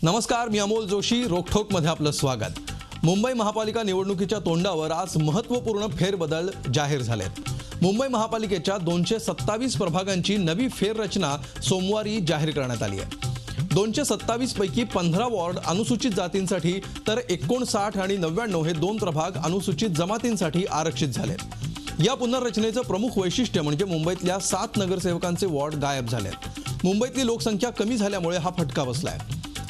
नमस्कार, मी अमोल जोशी. रोखोकमध्ये आपलं स्वागत. मुंबई महापालिका निवडणुकीच्या तोंडावर आज महत्त्वपूर्ण फेरबदल जाहीर झालेत. मुंबई महापालिकेच्या 227 प्रभागांची नवी फेररचना सोमवारी जाहीर करण्यात आली आहे. 227 पैकी 15 वॉर्ड अनुसूचित जातींसाठी तर 59 आणि 99 हे 2 प्रभाग अनुसूचित जमातींसाठी आरक्षित झालेत. या पुनर्रचनेचं प्रमुख वैशिष्ट्य म्हणजे मुंबईतल्या 7 नगरसेवकांचे वॉर्ड गायब झालेत. मुंबईतली लोकसंख्या कमी झाल्यामुळे हा फटका बसलाय.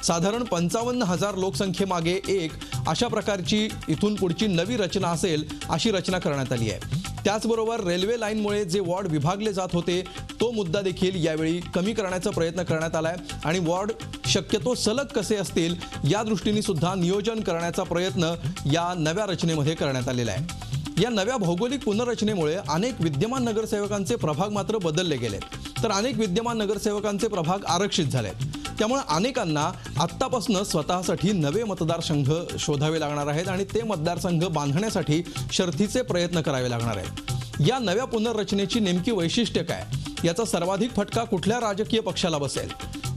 साधारण 55,000 लोकसंख्येमागे एक अशा प्रकारची इथून पुढची नवी रचना असेल अशी रचना करण्यात आली आहे. त्याचबरोबर रेल्वे लाईनमुळे जे वॉर्ड विभागले जात होते तो मुद्दा देखील यावेळी कमी करण्याचा प्रयत्न करण्यात आलाय आणि वॉर्ड शक्यतो सलग कसे असतील या दृष्टीने सुद्धा नियोजन करण्याचा प्रयत्न या नव्या रचनेमध्ये करण्यात आलेला आहे. या नव्या भौगोलिक पुनर्रचनेमुळे अनेक विद्यमान नगरसेवकांचे प्रभाग मात्र बदलले गेलेत, तर अनेक विद्यमान नगरसेवकांचे प्रभाग आरक्षित झालेत. त्यामुळे अनेकांना आत्तापासून स्वतःसाठी नवे मतदारसंघ शोधावे लागणार आहेत आणि ते मतदारसंघ बांधण्यासाठी शर्थीचे प्रयत्न करावे लागणार आहेत. या नव्या पुनर्रचनेची नेमकी वैशिष्ट्य काय, याचा सर्वाधिक फटका कुठल्या राजकीय पक्षाला बसेल?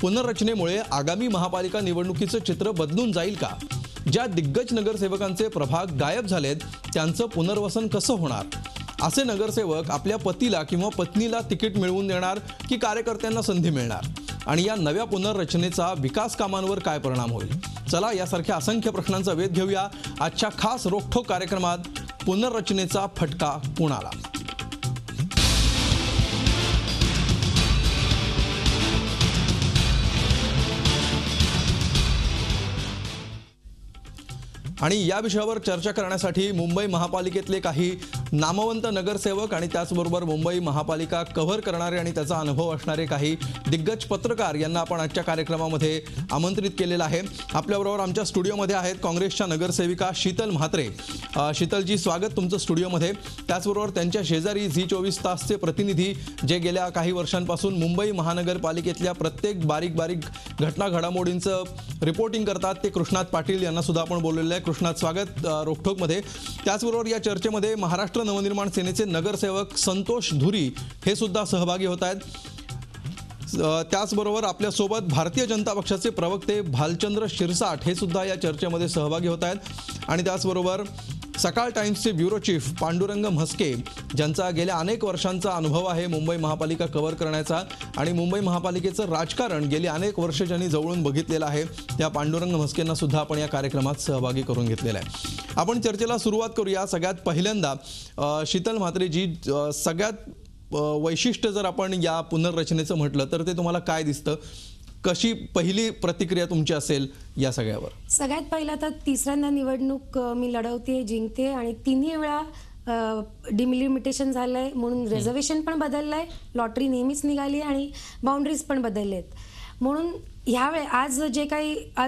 पुनर्रचनेमुळे आगामी महापालिका निवडणुकीचं चित्र बदलून जाईल का? ज्या दिग्गज नगरसेवकांचे प्रभाग गायब झालेत त्यांचं पुनर्वसन कसं होणार? असे नगरसेवक आपल्या पतीला किंवा पत्नीला तिकीट मिळवून देणार की कार्यकर्त्यांना संधी मिळणार? आणि या नव्या पुनर्रचनेचा विकास कामांवर काय परिणाम होईल? चला यासारख्या असंख्य प्रश्नांचा वेध घेऊया आजच्या खास रोखोक कार्यक्रमात. पुनर्रचनेचा फटका कुणाला? आणि या विषयावर चर्चा करण्यासाठी मुंबई महापालिकेतले काही नामवंत नगरसेवक आणि त्याचबरोबर मुंबई महापालिका कव्हर करणारे आणि त्याचा अनुभव असणारे काही दिग्गज पत्रकार यांना आपण आजच्या कार्यक्रमामध्ये आमंत्रित केलेलं आहे. आपल्याबरोबर आमच्या स्टुडिओमध्ये आहेत काँग्रेसच्या नगरसेविका शीतल म्हात्रे. शीतलजी, स्वागत तुमचं स्टुडिओमध्ये. त्याचबरोबर त्यांच्या शेजारी झी24 तासचे प्रतिनिधी जे गेल्या काही वर्षांपासून मुंबई महानगरपालिकेतल्या प्रत्येक बारीक घटना घडामोडींचं रिपोर्टिंग करतात ते कृष्णात पाटील यांना सुद्धा आपण बोललेलं आहे. कृष्णात, स्वागत रोखोकमध्ये. त्याचबरोबर या चर्चेमध्ये महाराष्ट्र नवनिर्माण सेनेचे नगरसेवक संतोष धुरी हे सुद्धा सहभागी होत आहेत. त्याचबरोबर आपल्यासोबत भारतीय जनता पक्षाचे प्रवक्ते भालचंद्र शिरसाट हे सुद्धा या चर्चेमध्ये सहभागी होत आहेत. आणि त्याचबरोबर सकाळ टाइम्सचे ब्युरो चीफ पांडुरंग म्हस्के, ज्यांचा गेल्या अनेक वर्षांचा अनुभव आहे मुंबई महापालिका कव्हर करण्याचा आणि मुंबई महापालिकेचं राजकारण गेली अनेक वर्ष ज्यांनी जवळून बघितलेलं आहे, त्या पांडुरंग म्हस्केंना सुद्धा आपण या कार्यक्रमात सहभागी करून घेतलेला आहे. आपण चर्चेला सुरुवात करूया. सगळ्यात पहिल्यांदा शीतल म्हात्रेजी, सगळ्यात वैशिष्ट्य जर आपण या पुनर्रचनेचं म्हटलं तर ते तुम्हाला काय दिसतं? कशी पहिली प्रतिक्रिया तुमची असेल या सगळ्यावर? सगळ्यात पहिला तर तिसऱ्यांदा निवडणूक मी लढवते, जिंकते आणि तिन्ही वेळा डिलिमिटेशन झालंय म्हणून रिझर्वेशन पण बदललंय, लॉटरी नेहमीच निघाली आणि बाउंड्रीज पण बदललेत. म्हणून ह्यावेळी आज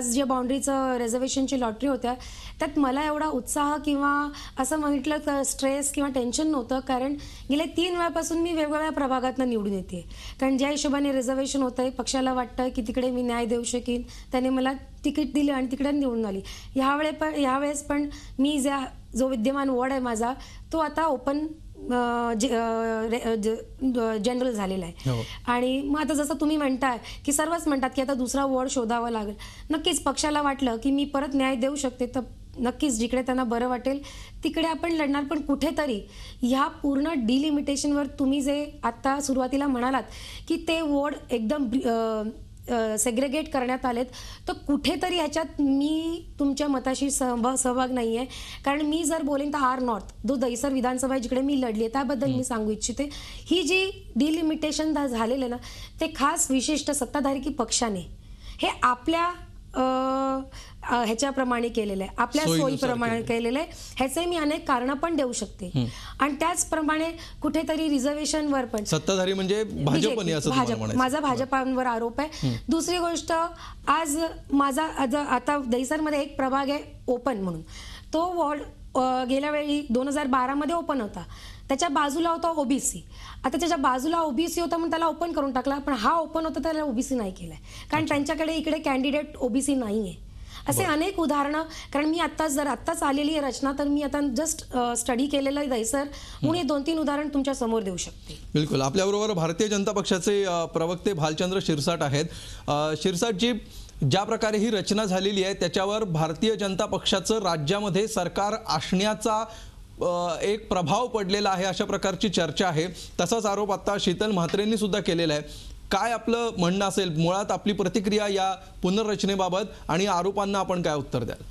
जे बाउंड्रीचं रिझर्वेशनची लॉटरी होत्या त्यात मला एवढा उत्साह किंवा असं म्हटलं तर स्ट्रेस किंवा टेन्शन नव्हतं, कारण गेल्या 3 वेळापासून मी वेगवेगळ्या प्रभागातून निवडून येते. कारण ज्या हिशोबाने रिझर्वेशन होतं आहे, पक्षाला वाटतं की तिकडे मी न्याय देऊ शकेन, त्याने मला तिकीट दिलं आणि तिकडे निवडून आली. ह्यावेळेस पण मी जो विद्यमान वॉर्ड आहे माझा तो आता ओपन जनरल झालेला आहे. आणि मग आता जसं तुम्ही म्हणताय की सर्वच म्हणतात की आता दुसरा वॉर्ड शोधावा लागेल. नक्कीच पक्षाला वाटलं की मी परत न्याय देऊ शकते तर नक्कीच जिकडे त्यांना बरं वाटेल तिकडे आपण लढणार. पण कुठेतरी ह्या पूर्ण डिलिमिटेशनवर तुम्ही जे आता सुरुवातीला म्हणालात की ते वॉर्ड एकदम सेग्रेगेट करण्यात आलेत, तर कुठेतरी ह्याच्यात मी तुमच्या मताशी सहभाग नाही आहे. कारण मी जर बोलेन तर आर नॉर्थ जो दहिसर विधानसभा जिकडे मी लढली आहे त्याबद्दल मी सांगू इच्छिते. ही जी डिलिमिटेशन झालेलं ना ते खास विशिष्ट सत्ताधारी की पक्षाने हे आपल्या ह्याच्याप्रमाणे केलेलं आहे, आपल्या सोयीप्रमाणे केलेलं आहे. ह्याचे मी अनेक कारणं पण देऊ शकते. आणि त्याचप्रमाणे कुठेतरी रिझर्वेशनवर पण सत्ताधारी म्हणजे माझा भाजपावर आरोप आहे. दुसरी गोष्ट, आज माझा आता दहिसरमध्ये एक प्रभाग आहे ओपन म्हणून, तो वॉर्ड गेल्या वेळी 2012 मध्ये ओपन होता. त्याच्या बाजूला होता ओबीसी. आता त्याच्या बाजूला ओबीसी होता म्हणून त्याला ओपन करून टाकला, पण हा ओपन होता त्याला ओबीसी नाही केलाय कारण त्यांच्याकडे इकडे कॅन्डिडेट ओबीसी नाहीये. असे अनेक उदाहरणं, कारण मी आत्ताच आलेली आहे रचना, तर मी आता जस्ट स्टडी केलेलं आहे दहिसर म्हणून हे 2-3 उदाहरण तुमच्या समोर देऊ शकते. बिलकुल. आपल्याबरोबर भारतीय जनता पक्षाचे प्रवक्ते भालचंद्र शिरसाट आहेत. शिरसाटजी, ज्या प्रकारे ही रचना झालेली आहे त्याच्यावर भारतीय जनता पक्षाचं राज्यामध्ये सरकार असण्याचा एक प्रभाव पडलेला आहे अशा प्रकारची चर्चा आहे. तसाच आरोप आता शीतल म्हात्रेंनी सुद्धा केलेला आहे. काय आपलं म्हणणं असेल, मुळात आपली प्रतिक्रिया या पुनर्रचनेबाबत आणि आरोपांना आपण काय उत्तर द्याल?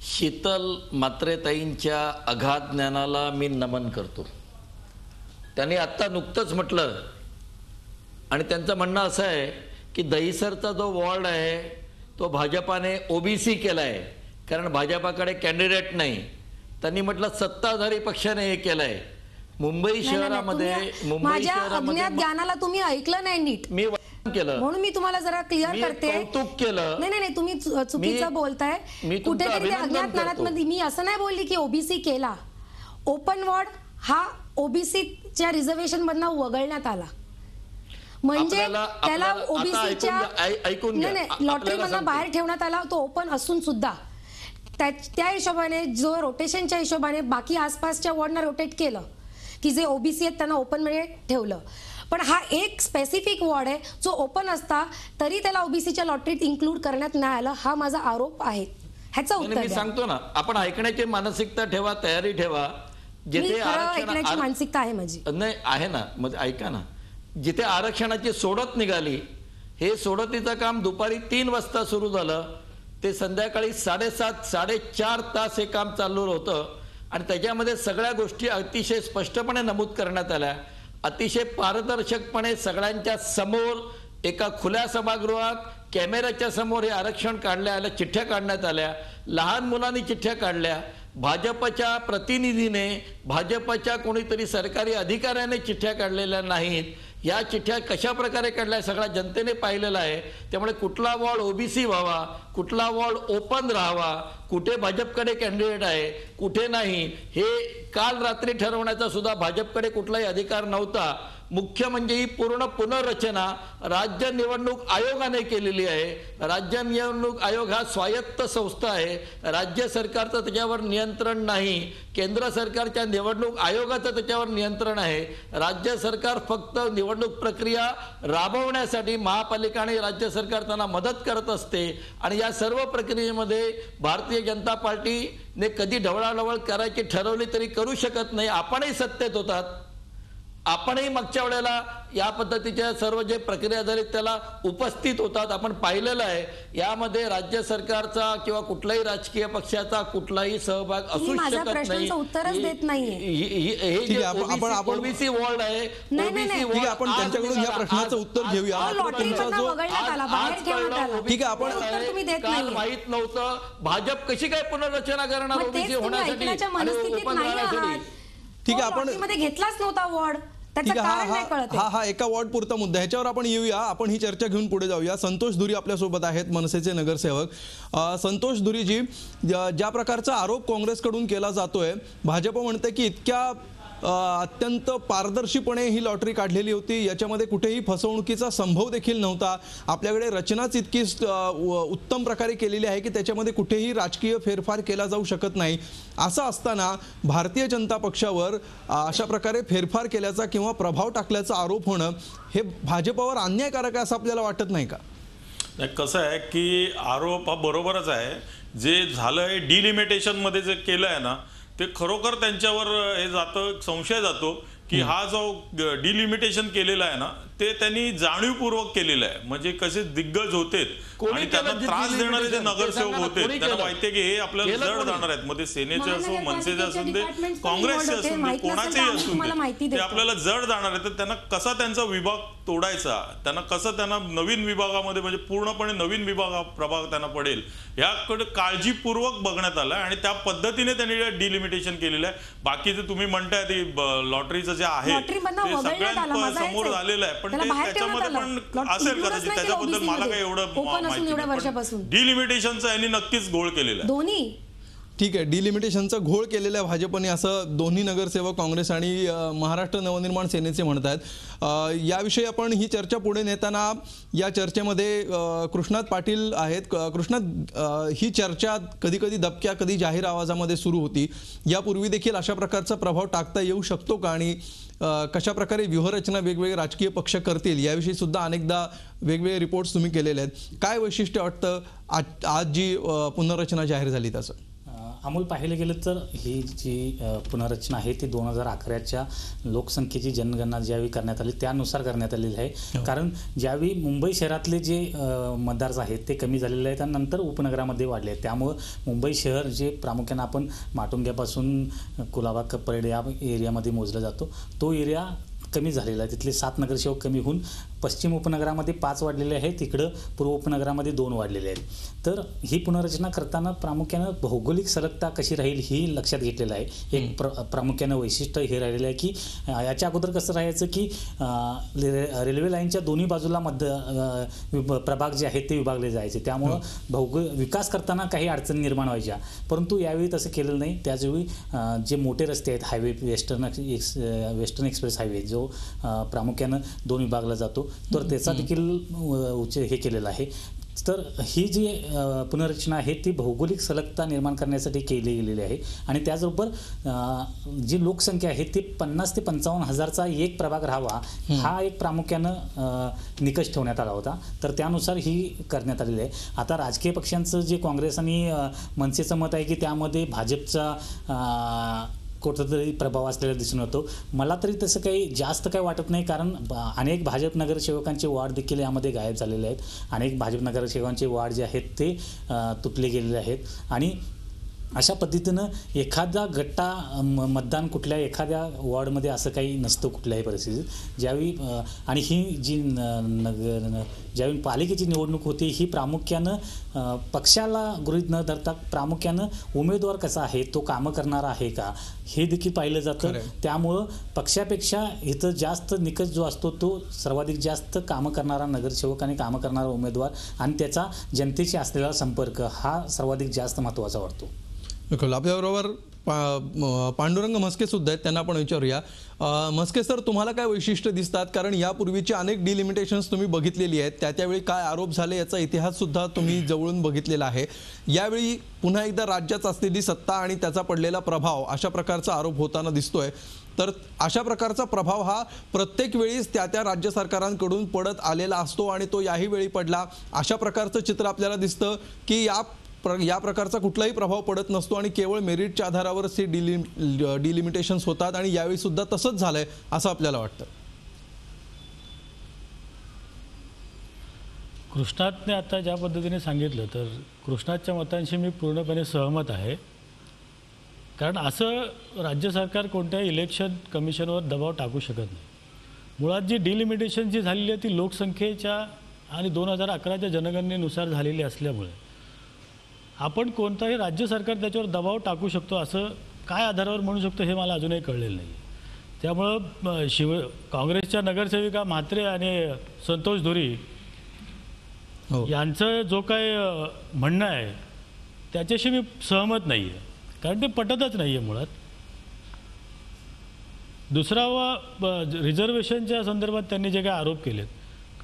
शीतल म्हात्रेताईंच्या अगाध ज्ञानाला मी नमन करतो. त्यांनी आत्ता नुकतंच म्हटलं आणि त्यांचं म्हणणं असं आहे की दहिसरचा जो वॉर्ड आहे तो भाजपाने ओबीसी केला आहे कारण भाजपाकडे कॅन्डिडेट नाही. त्यांनी म्हटलं सत्ताधारी पक्षाने हे केलंय. मुंबई शहरामध्ये माझ्या अज्ञात ज्ञानाला तुम्ही ऐकलं नाही नीट. मी केलं म्हणून मी तुम्हाला जरा क्लिअर करते. कौतुक केलं. नाही तुम्ही चुकीचं बोलताय. कुठेतरी अज्ञात ज्ञानामध्ये मी असं नाही बोलली की ओबीसी केला. ओपन वॉर्ड हा ओबीसीच्या रिझर्वेशन मधनं वगळण्यात आला म्हणजे त्याला ओबीसीच्या लॉटरी मधनं बाहेर ठेवण्यात आला. तो ओपन असून सुद्धा त्या हिशोबाने जो रोटेशनच्या हिशोबाने बाकी आसपासच्या वॉर्डना रोटेट केलं की जे ओबीसी आहेत त्यांना ओपन मध्ये ठेवलं. पण हा एक स्पेसिफिक वॉर्ड आहे जो ओपन असता तरी त्याला ओबीसीच्या लॉटरीत इन्क्लूड करण्यात नाही आलं. हा माझा आरोप आहे. ह्याचं उत्तर मी सांगतो ना, आपण ऐकण्याची मानसिकता ठेवा, तयारी ठेवा. जिथे ऐकण्याची मानसिकता आहे माझी. नाही आहे ना, मग ऐका ना. जिथे आरक्षणाची सोडत निघाली, हे सोडतीचं काम दुपारी 3 वाजता सुरू झालं, ते संध्याकाळी 7:30 4:30 तास हे काम चालू होतं आणि त्याच्यामध्ये सगळ्या गोष्टी अतिशय स्पष्टपणे नमूद करण्यात आल्या. अतिशय पारदर्शकपणे सगळ्यांच्या समोर एका खुल्या सभागृहात कॅमेऱ्याच्या समोर हे आरक्षण काढल्या आल्या, चिठ्ठ्या काढण्यात आल्या. लहान मुलांनी चिठ्ठ्या काढल्या. भाजपच्या प्रतिनिधीने, भाजपच्या कोणीतरी सरकारी अधिकाऱ्याने चिठ्ठ्या काढलेल्या नाहीत. या चिठ्ठ्या कशा प्रकारे काढल्या सगळ्या जनतेने पाहिलेलं आहे. त्यामुळे कुठला वॉर्ड ओबीसी व्हावा, कुठला वॉर्ड ओपन राहावा, कुठे भाजपकडे कॅन्डिडेट आहे, कुठे नाही, हे काल रात्री ठरवण्याचा सुद्धा भाजपकडे कुठलाही अधिकार नव्हता. मुख्य म्हणजे ही पूर्ण पुनर्रचना राज्य निवडणूक आयोगाने केलेली आहे. राज्य निवडणूक आयोग हा स्वायत्त संस्था आहे. राज्य सरकारचं त्याच्यावर नियंत्रण नाही. केंद्र सरकारच्या निवडणूक आयोगाचं त्याच्यावर नियंत्रण आहे. राज्य सरकार फक्त निवडणूक प्रक्रिया राबवण्यासाठी महापालिका आणि राज्य सरकार त्यांना मदत करत असते आणि या सर्व प्रक्रियेमध्ये भारतीय जनता पार्टीने कधी ढवळाढवळ करायची ठरवली तरी करू शकत नाही. आपणही सत्तेत होतात, आपणही मागच्या वेळेला या पद्धतीच्या सर्व जे प्रक्रिया झाली त्याला उपस्थित होतात. आपण पाहिलेलं आहे. यामध्ये राज्य सरकारचा किंवा कुठल्याही राजकीय पक्षाचा कुठलाही सहभाग असू शकत नाही. उत्तरच देत नाहीये. ठीक आहे, आपण ओबीसी वॉर्ड आहे. ठीक आहे, आपण त्यांच्याकडून या प्रश्नाचं उत्तर घेऊया. ठीक आहे, आपण माहित नव्हतं भाजप कशी काय पुनर्रचना करणार ओबीसी होण्यासाठी आणि ओपन राहण्यासाठी. ठीक आहे, आपण मध्ये घेतलाच नव्हता वॉर्ड. हा एका वॉर्ड पुरता मुद्दा. ह्याच्यावर आपण येऊया. आपण ही चर्चा घेऊन पुढे जाऊया. संतोष धुरी आपल्यासोबत आहेत, मनसेचे नगरसेवक. संतोष धुरीजी, ज्या प्रकारचा आरोप काँग्रेसकडून केला जातोय, भाजप म्हणते की इतक्या अत्यंत पारदर्शीपणे ही लॉटरी काढलेली होती, याच्यामध्ये कुठेही फसवणुकीचा संभव देखील नव्हता, आपल्याकडे रचनाच इतकी उत्तम प्रकारे केलेली आहे की त्याच्यामध्ये कुठेही राजकीय फेरफार केला जाऊ शकत नाही. असं असताना भारतीय जनता पक्षावर अशा प्रकारे फेरफार केल्याचा किंवा प्रभाव टाकल्याचा आरोप होणं हे भाजपवर अन्यायकारक आहे असं आपल्याला वाटत नाही का? कसं आहे की आरोप हा बरोबरच आहे. जे झालंय डिलिमिटेशनमध्ये जे केलं आहे ना, ते खरोखर त्यांच्यावर हे जातं, संशय जातो की हा जो डिलिमिटेशन केलेला आहे ना ते त्यांनी जाणीवपूर्वक केलेलं आहे. म्हणजे कसे दिग्गज होते आणि त्यांना त्रास देणारे जे नगरसेवक होते त्यांना माहिती आहे की हे आपल्याला जड जाणार आहेत. मध्ये सेनेचे असो, मनसेचे असून दे, काँग्रेसचे असून दे, कोणाचेही असून दे, ते आपल्याला जड जाणार आहे. तर त्यांना कसा त्यांचा विभाग तोडायचा, त्यांना नवीन विभागामध्ये म्हणजे पूर्णपणे नवीन प्रभाग त्यांना पडेल याकडे काळजीपूर्वक बघण्यात आलं आणि त्या पद्धतीने त्यांनी डिलिमिटेशन केलेलं आहे. बाकीचे तुम्ही म्हणताय ते लॉटरीचं जे आहे ते सगळ्यांसमोर झालेलं आहे, पण ते त्याच्यामध्ये पण असेल कदाचित, त्याच्याबद्दल मला काही एवढं माहिती नाही. डिलिमिटेशनचा यांनी नक्कीच घोळ केलेला आहे. दोन्ही ठीक आहे, डिलिमिटेशनचा घोळ केलेल्या भाजपने असं दोन्ही नगरसेवक काँग्रेस आणि महाराष्ट्र नवनिर्माण सेनेचे म्हणत आहेत. याविषयी आपण ही चर्चा पुढे नेताना या चर्चेमध्ये कृष्णात पाटील आहेत. कृष्णात, ही चर्चा कधी कधी दबक्या कधी जाहीर आवाजामध्ये सुरू होती. यापूर्वी देखील अशा प्रकारचा प्रभाव टाकता येऊ शकतो का, आणि कशा प्रकारे व्यूहरचना वेगवेगळे राजकीय पक्ष करतील याविषयी सुद्धा अनेकदा वेगवेगळे रिपोर्ट्स तुम्ही केलेले आहेत. काय वैशिष्ट्य वाटतं आज जी पुनर्रचना जाहीर झाली त्याचं? अमोल, पाहिलं गेलं तर ही जी पुनर्रचना आहे ती 2011च्या लोकसंख्येची जनगणना ज्यावेळी करण्यात आली त्यानुसार करण्यात आलेली आहे. कारण ज्यावेळी मुंबई शहरातले जे मतदार आहेत ते कमी झालेले आहेत आणि नंतर उपनगरामध्ये वाढले आहेत. त्यामुळं मुंबई शहर जे प्रामुख्याने आपण माटुंग्यापासून कुलाबा परेड या एरियामध्ये मोजला जातो तो एरिया कमी झालेला आहे. तिथले 7 नगरसेवक कमी होऊन पश्चिम उपनगरामध्ये 5 वाढलेले आहेत, तिकडं पूर्व उपनगरामध्ये 2 वाढलेले आहेत. तर ही पुनर्रचना करताना प्रामुख्यानं भौगोलिक सलगता कशी राहील ही लक्षात घेतलेलं आहे. एक प्रामुख्यानं वैशिष्ट्य हे राहिलेलं आहे की याच्या अगोदर कसं राहायचं की रेल्वे लाईनच्या दोन्ही बाजूला प्रभाग जे आहेत ते विभागले जायचे, त्यामुळं विकास करताना काही अडचणी निर्माण व्हायच्या. परंतु यावेळी तसं केलेलं नाही. त्याचवेळी जे मोठे रस्ते आहेत, हायवे वेस्टर्न एक्सप्रेस हायवे जो प्रामुख्यानं 2 विभागला जातो तर त्याचा देखील हे केलेलं आहे. तर ही जी पुनर्रचना आहे ती भौगोलिक सलगता निर्माण करण्यासाठी केली गेलेली आहे. आणि त्याचबरोबर जी लोकसंख्या आहे ती 50 ते 55 हजारचा एक प्रभाग राहावा हा एक प्रामुख्यानं निकष ठेवण्यात आला होता. तर त्यानुसार ही करण्यात आलेली आहे. आता राजकीय पक्षांचं जे काँग्रेस आणि मनसेचं मत आहे की त्यामध्ये भाजपचा कुठंतरी प्रभाव असलेला दिसून येतो. मला तरी तसं काही जास्त काही वाटत नाही, कारण अनेक भाजप नगरसेवकांचे वार्ड देखील यामध्ये गायब झालेले आहेत. अनेक भाजप नगरसेवकांचे वार्ड जे आहेत ते तुटले गेलेले आहेत. आणि अशा पद्धतीनं एखादा गट्टा मतदान कुठल्या एखाद्या वॉर्डमध्ये असं काही नसतं कुठल्याही परिस्थितीत. ज्यावेळी आणि ही जी ज्यावेळी पालिकेची निवडणूक होती ही प्रामुख्यानं पक्षाला गृहीत न धरता प्रामुख्यानं उमेदवार कसा आहे, तो कामं करणारा आहे का हे देखील पाहिलं जातं. त्यामुळं पक्षापेक्षा इथं जास्त निकष जो असतो तो सर्वाधिक जास्त कामं करणारा नगरसेवक आणि कामं करणारा उमेदवार आणि त्याचा जनतेशी असलेला संपर्क हा सर्वाधिक जास्त महत्त्वाचा वाटतो. बिलकुल. आपल्याबरोबर पांडुरंग म्हस्के सुद्धा आहेत, त्यांना आपण विचारूया. म्हस्के सर, तुम्हाला काय वैशिष्ट्य दिसतात? कारण यापूर्वीची अनेक डिलिमिटेशन्स तुम्ही बघितलेली आहेत, त्यावेळी काय आरोप झाले याचा इतिहास सुद्धा तुम्ही जवळून बघितलेला आहे. यावेळी पुन्हा एकदा राज्यात असलेली सत्ता आणि त्याचा पडलेला प्रभाव अशा प्रकारचा आरोप होताना दिसतोय. तर अशा प्रकारचा प्रभाव हा प्रत्येक वेळीच त्या राज्य सरकारांकडून पडत आलेला असतो आणि तो याही वेळी पडला, अशा प्रकारचं चित्र आपल्याला दिसतं की या प्रकारचा कुठलाही प्रभाव पडत नसतो आणि केवळ मेरिटच्या आधारावरच हे डिलिमिटेशन्स होतात, आणि यावेळी सुद्धा तसंच झालंय असं आपल्याला वाटतं. कृष्णातने आता ज्या पद्धतीने सांगितलं तर कृष्णाच्या मतांशी मी पूर्णपणे सहमत आहे. कारण असं राज्य सरकार कोणत्याही इलेक्शन कमिशनवर दबाव टाकू शकत नाही. मुळात जी डिलिमिटेशन जी झालेली आहे ती लोकसंख्येच्या आणि 2011च्या जनगणनेनुसार झालेली असल्यामुळे आपण कोणताही राज्य सरकार त्याच्यावर दबाव टाकू शकतो असं काय आधारावर म्हणू शकतो हे मला अजूनही कळलेलं नाही. त्यामुळं काँग्रेसच्या नगरसेविका म्हात्रे आणि संतोष धुरी यांचं जो काय म्हणणं आहे त्याच्याशी मी सहमत नाही आहे, कारण ते पटतच नाही आहे मुळात. दुसरा रिझर्वेशनच्या संदर्भात त्यांनी जे काही आरोप केलेत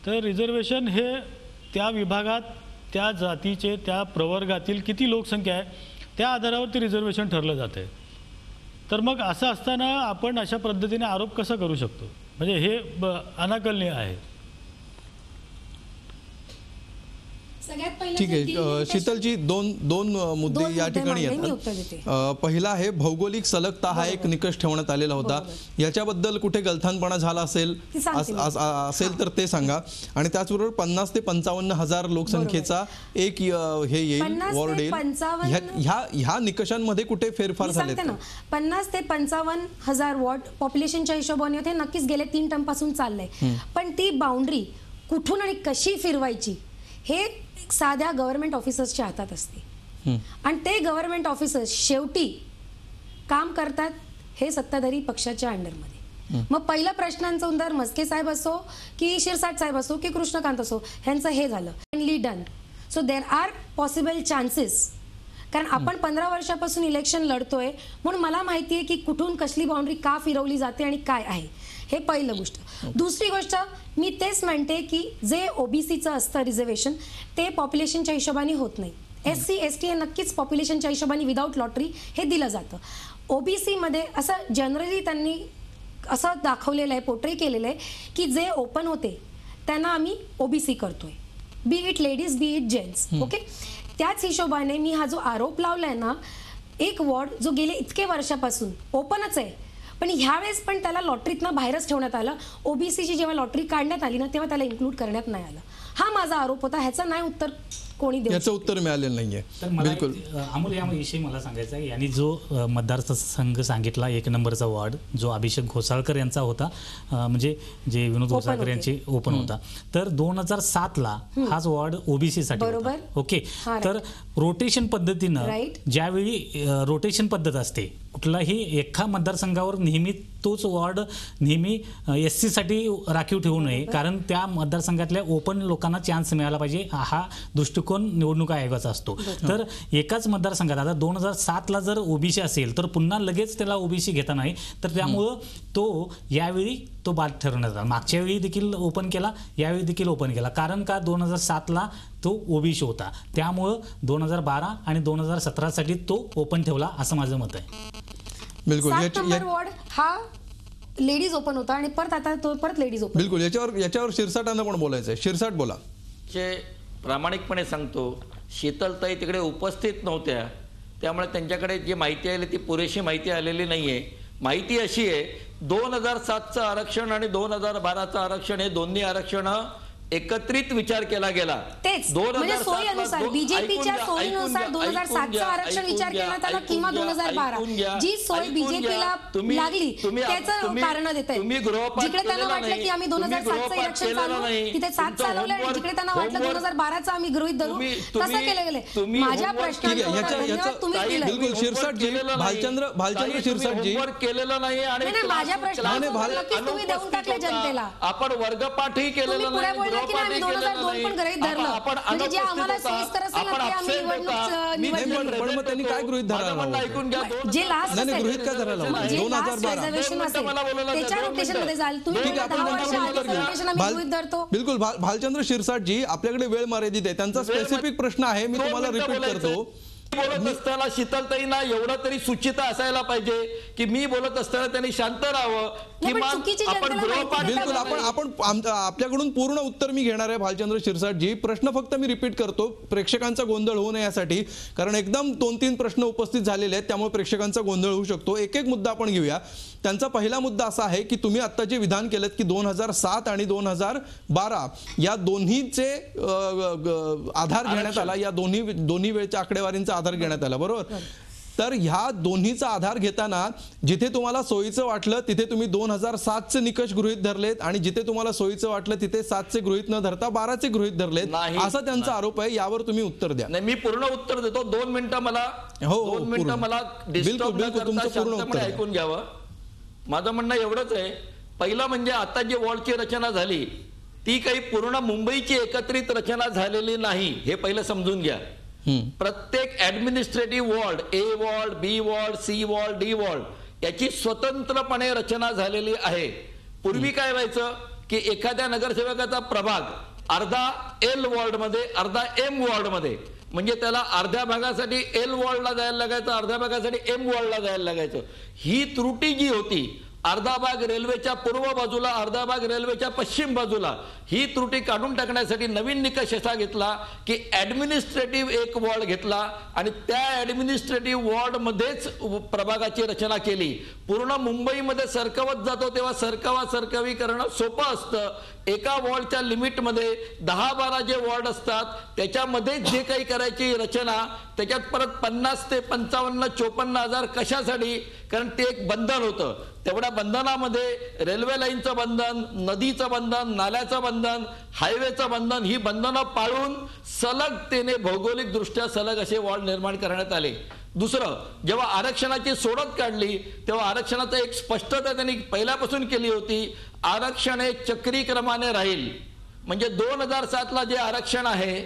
तर रिझर्वेशन हे त्या विभागात त्या जातीचे त्या प्रवर्गातील किती लोकसंख्या आहे त्या आधारावर ते रिझर्वेशन ठरलं जातं आहे. तर मग असं असताना आपण अशा पद्धतीने आरोप कसा करू शकतो? म्हणजे हे अनाकलनीय आहे. ठीक आहे शीतलजी, दोन मुद्दे या ठिकाणी येतात. पहिला आहे भौगोलिक सलगता हा एक निकष ठेवण्यात आलेला होता. याच्याबद्दल कुठे गलथानपणा झाला असेल तर ते सांगा. आणि त्याचबरोबर 50 ते 55 हजार लोकसंख्येचा एक हे येईल वॉर्ड येईल. ह्या निकषांमध्ये कुठे फेरफार झाले? 50 ते 55 हजार वॉर्ड पॉप्युलेशनच्या हिशोबाने होते, नक्कीच गेले 3 टर्म पासून चाललंय. पण ती बाउंड्री कुठून आणि कशी फिरवायची हे साध्या गव्हर्नमेंट ऑफिसर्सच्या हातात असते. आणि ते गव्हर्नमेंट ऑफिसर्स शेवटी काम करतात हे सत्ताधारी पक्षाच्या अंडरमध्ये. मग पहिला प्रश्नांचं उत्तर म्हस्के साहेब असो की शिरसाट साहेब असो की कृष्णकांत असो ह्यांचं हे झालं done. So there are possible chances कारण आपण 15 वर्षापासून इलेक्शन लढतोय, म्हणून मला माहिती आहे की कुठून कसली बाउंड्री का फिरवली जाते आणि काय आहे. हे पहिलं गोष्ट. दुसरी गोष्ट मी तेच म्हणते की जे ओबीसीचं असतं रिझर्वेशन ते पॉप्युलेशनच्या हिशोबाने होत नाही. SC ST हे नक्कीच पॉप्युलेशनच्या हिशोबाने विदाऊट लॉटरी हे दिलं जातं. ओबीसीमध्ये असं जनरली त्यांनी असं दाखवलेलं आहे, पोर्ट्रे केलेलं आहे की जे ओपन होते त्यांना आम्ही ओबीसी करतोय, बी it ladies B it gents. Okay, त्याच हिशोबाने मी हा जो आरोप लावलाय ना, एक वॉर्ड जो गेले इतके वर्षापासून ओपनच आहे पण ह्यावेळेस पण त्याला लॉटरीतनं बाहेरच ठेवण्यात आलं. ओबीसीची जेव्हा लॉटरी काढण्यात आली ना तेव्हा त्याला इन्क्लूड करण्यात नाही आलं. हा माझा आरोप होता, ह्याचं नाही उत्तर कोणी देऊ याचं उत्तर मिळालेलं नाहीये. तर मला अमोल याविषयी मला सांगायचं आहे, यांनी जो मतदारसंघ सांगितला 1 नंबरचा वॉर्ड जो अभिषेक घोसाळकर यांचा होता, म्हणजे जे विनोद घोसाळकर यांचे ओपन होता, तर 2007ला हाच वॉर्ड ओबीसी साठी होता. ओके, तर रोटेशन पद्धतीनं ज्यावेळी रोटेशन पद्धत असते कुठलाही एका मतदारसंघावर नेहमी तोच वॉर्ड नेहमी SC साठी राखीव ठेवू नये, कारण त्या मतदारसंघातल्या ओपन लोकांना चान्स मिळाला पाहिजे, हा दृष्टिकोन निवडणूक आयोगाचा असतो. तर एकाच मतदारसंघात आता 2007ला जर ओबीसी असेल तर पुन्हा लगेच त्याला ओबीसी घेता नाही, तर त्यामुळं तो यावेळी तो बाद ठरवण्यात आला. मागच्या वेळी देखील ओपन केला, यावेळी देखील ओपन केला. कारण का 2007ला तो ओबीसी होता, त्यामुळं 2012 आणि 2017 साठी तो ओपन ठेवला असं माझं मत आहे. बिलकुल. 7 नंबर वॉर्ड हा लेडीज ओपन होता आणि आता तो परत लेडीज ओपन. बिलकुल, याच्यावर शिरसाटांना पण बोलायचं आहे. शिरसाट बोला. प्रामाणिकपणे सांगतो, शीतलताई तिकडे उपस्थित नव्हत्या, त्यामुळे त्यांच्याकडे जी माहिती आली ती पुरेशी माहिती आलेली नाहीये. माहिती अशी आहे 2007चं आरक्षण आणि 2012चं आरक्षण हे दोन्ही आरक्षण एकत्रित विचार केला गेला. तेच म्हणजे सोयीनुसार बीजेपीच्या सोयीनुसार 2007चं आरक्षण विचार केला त्याला किंवा 2012 जी सोय बीजेपीला लागली त्याचं कारण देत आहे. जिकडे त्यांना वाटलं की आम्ही 2007चं इलेक्शन चालवू तिथे 7 चालवलं आणि जिकडे त्यांना वाटलं 2012चं आम्ही गृहीत धरू तसं केलं गेलं. माझ्या प्रश्नाला तुम्ही बिलकुल शिरसाटजी, भालचंद्र शिरसाटजी केलेलं नाही आणि माझ्या प्रश्नाला तुम्ही देऊन टाकले जनतेला. आपण वर्गपाठही केलेलं नाही, की आम्ही 2002 पण गृहीत धरलं, म्हणजे जे आम्हाला सोयीस्कर असेल ना ते आम्ही पण मग त्यांनी काय गृहीत धरायला ऐकून घ्या. जे लास्ट गृहीत काय धरायला 2012 रिझर्वेशन असेल त्याच्या रोटेशन मध्ये जाल तुम्ही 10 वर्ष आधी रोटेशन आम्ही गृहीत धरतो. बिलकुल. भालचंद्र शिरसाटजी, आपल्याकडे वेळ मर्यादित आहे, त्यांचा स्पेसिफिक प्रश्न आहे, मी तुम्हाला रिपीट करतो. बोलत असताना शीतलताईंना एवढं तरी सुचिता असायला पाहिजे की मी बोलत असताना त्यांनी शांत राहावं. किमान आपण बिलकुल आपण आपल्याकडून पूर्ण उत्तर मी घेणार आहे. भालचंद्र शिरसाटजी, प्रश्न फक्त मी रिपीट करतो प्रेक्षकांचा गोंधळ होऊ नये यासाठी, कारण एकदम 2-3 प्रश्न उपस्थित झालेले आहेत त्यामुळे प्रेक्षकांचा गोंधळ होऊ शकतो. एक मुद्दा आपण घेऊया. त्यांचा पहिला मुद्दा असा आहे की तुम्ही आता जे विधान केलं की 2007 आणि 2012 या दोन्हीचे आधार घेण्यात आला, या दोन्ही वेळच्या आकडेवारींचा आधार घेण्यात आला, बरोबर? तर ह्या दोन्हीचा आधार घेताना जिथे तुम्हाला सोयीचं वाटलं तिथे तुम्ही 2007चे निकष गृहीत धरलेत आणि जिथे तुम्हाला सोयीचं वाटलं तिथे 7चे गृहीत न धरता 12चे गृहीत धरलेत, असा त्यांचा आरोप आहे. यावर तुम्ही उत्तर द्या. नाही, मी पूर्ण उत्तर देतो. 2 मिनिटं मला बिलकुल तुमचं पूर्ण उत्तर ऐकून घ्यावं. माझं म्हणणं एवढंच आहे, पहिलं म्हणजे आता जी वॉर्डची रचना झाली ती काही पूर्ण मुंबईची एकत्रित रचना झालेली नाही, हे पहिलं समजून घ्या. प्रत्येक administrative ward, A ward, B ward, C ward, D ward याची स्वतंत्रपणे रचना झालेली आहे. पूर्वी काय व्हायचं की एखाद्या नगरसेवकाचा प्रभाग अर्धा L वॉर्ड मध्ये अर्धा M वॉर्ड मध्ये, म्हणजे त्याला अर्ध्या भागासाठी L वॉर्डला जायला लागायचं, अर्ध्या भागासाठी M वॉर्डला जायला लागायचं. ही त्रुटी जी होती, अर्धा भाग रेल्वेच्या पूर्व बाजूला अर्धा भाग रेल्वेच्या पश्चिम बाजूला, ही त्रुटी काढून टाकण्यासाठी नवीन निकष असा घेतला की ऍडमिनिस्ट्रेटिव्ह एक वॉर्ड घेतला आणि त्या ऍडमिनिस्ट्रेटिव्ह वॉर्ड मध्येच प्रभागाची रचना केली. पूर्ण मुंबईमध्ये सरकवत जातो तेव्हा सरकवी करणं सोपं असतं. एका वॉर्डच्या लिमिटमध्ये 10-12 जे वॉर्ड असतात त्याच्यामध्ये जे काही करायची रचना, त्याच्यात परत 50 ते 55-54 हजार कशासाठी? कारण ते एक बंधन होतं. तेवढ्या बंधनामध्ये रेल्वे लाईनचं बंधन, नदीचं बंधन, नाल्याचं बंधन, हायवेचं बंधन, ही बंधनं पाळून सलगतेने भौगोलिक दृष्ट्या सलग असे वॉर्ड निर्माण करण्यात आले. दुसरं, जेव्हा आरक्षणाची सोडत काढली तेव्हा आरक्षणाचं एक स्पष्टता त्यांनी पहिल्यापासून केली होती. आरक्षण हे चक्री क्रमाने राहील, म्हणजे 2007ला जे आरक्षण आहे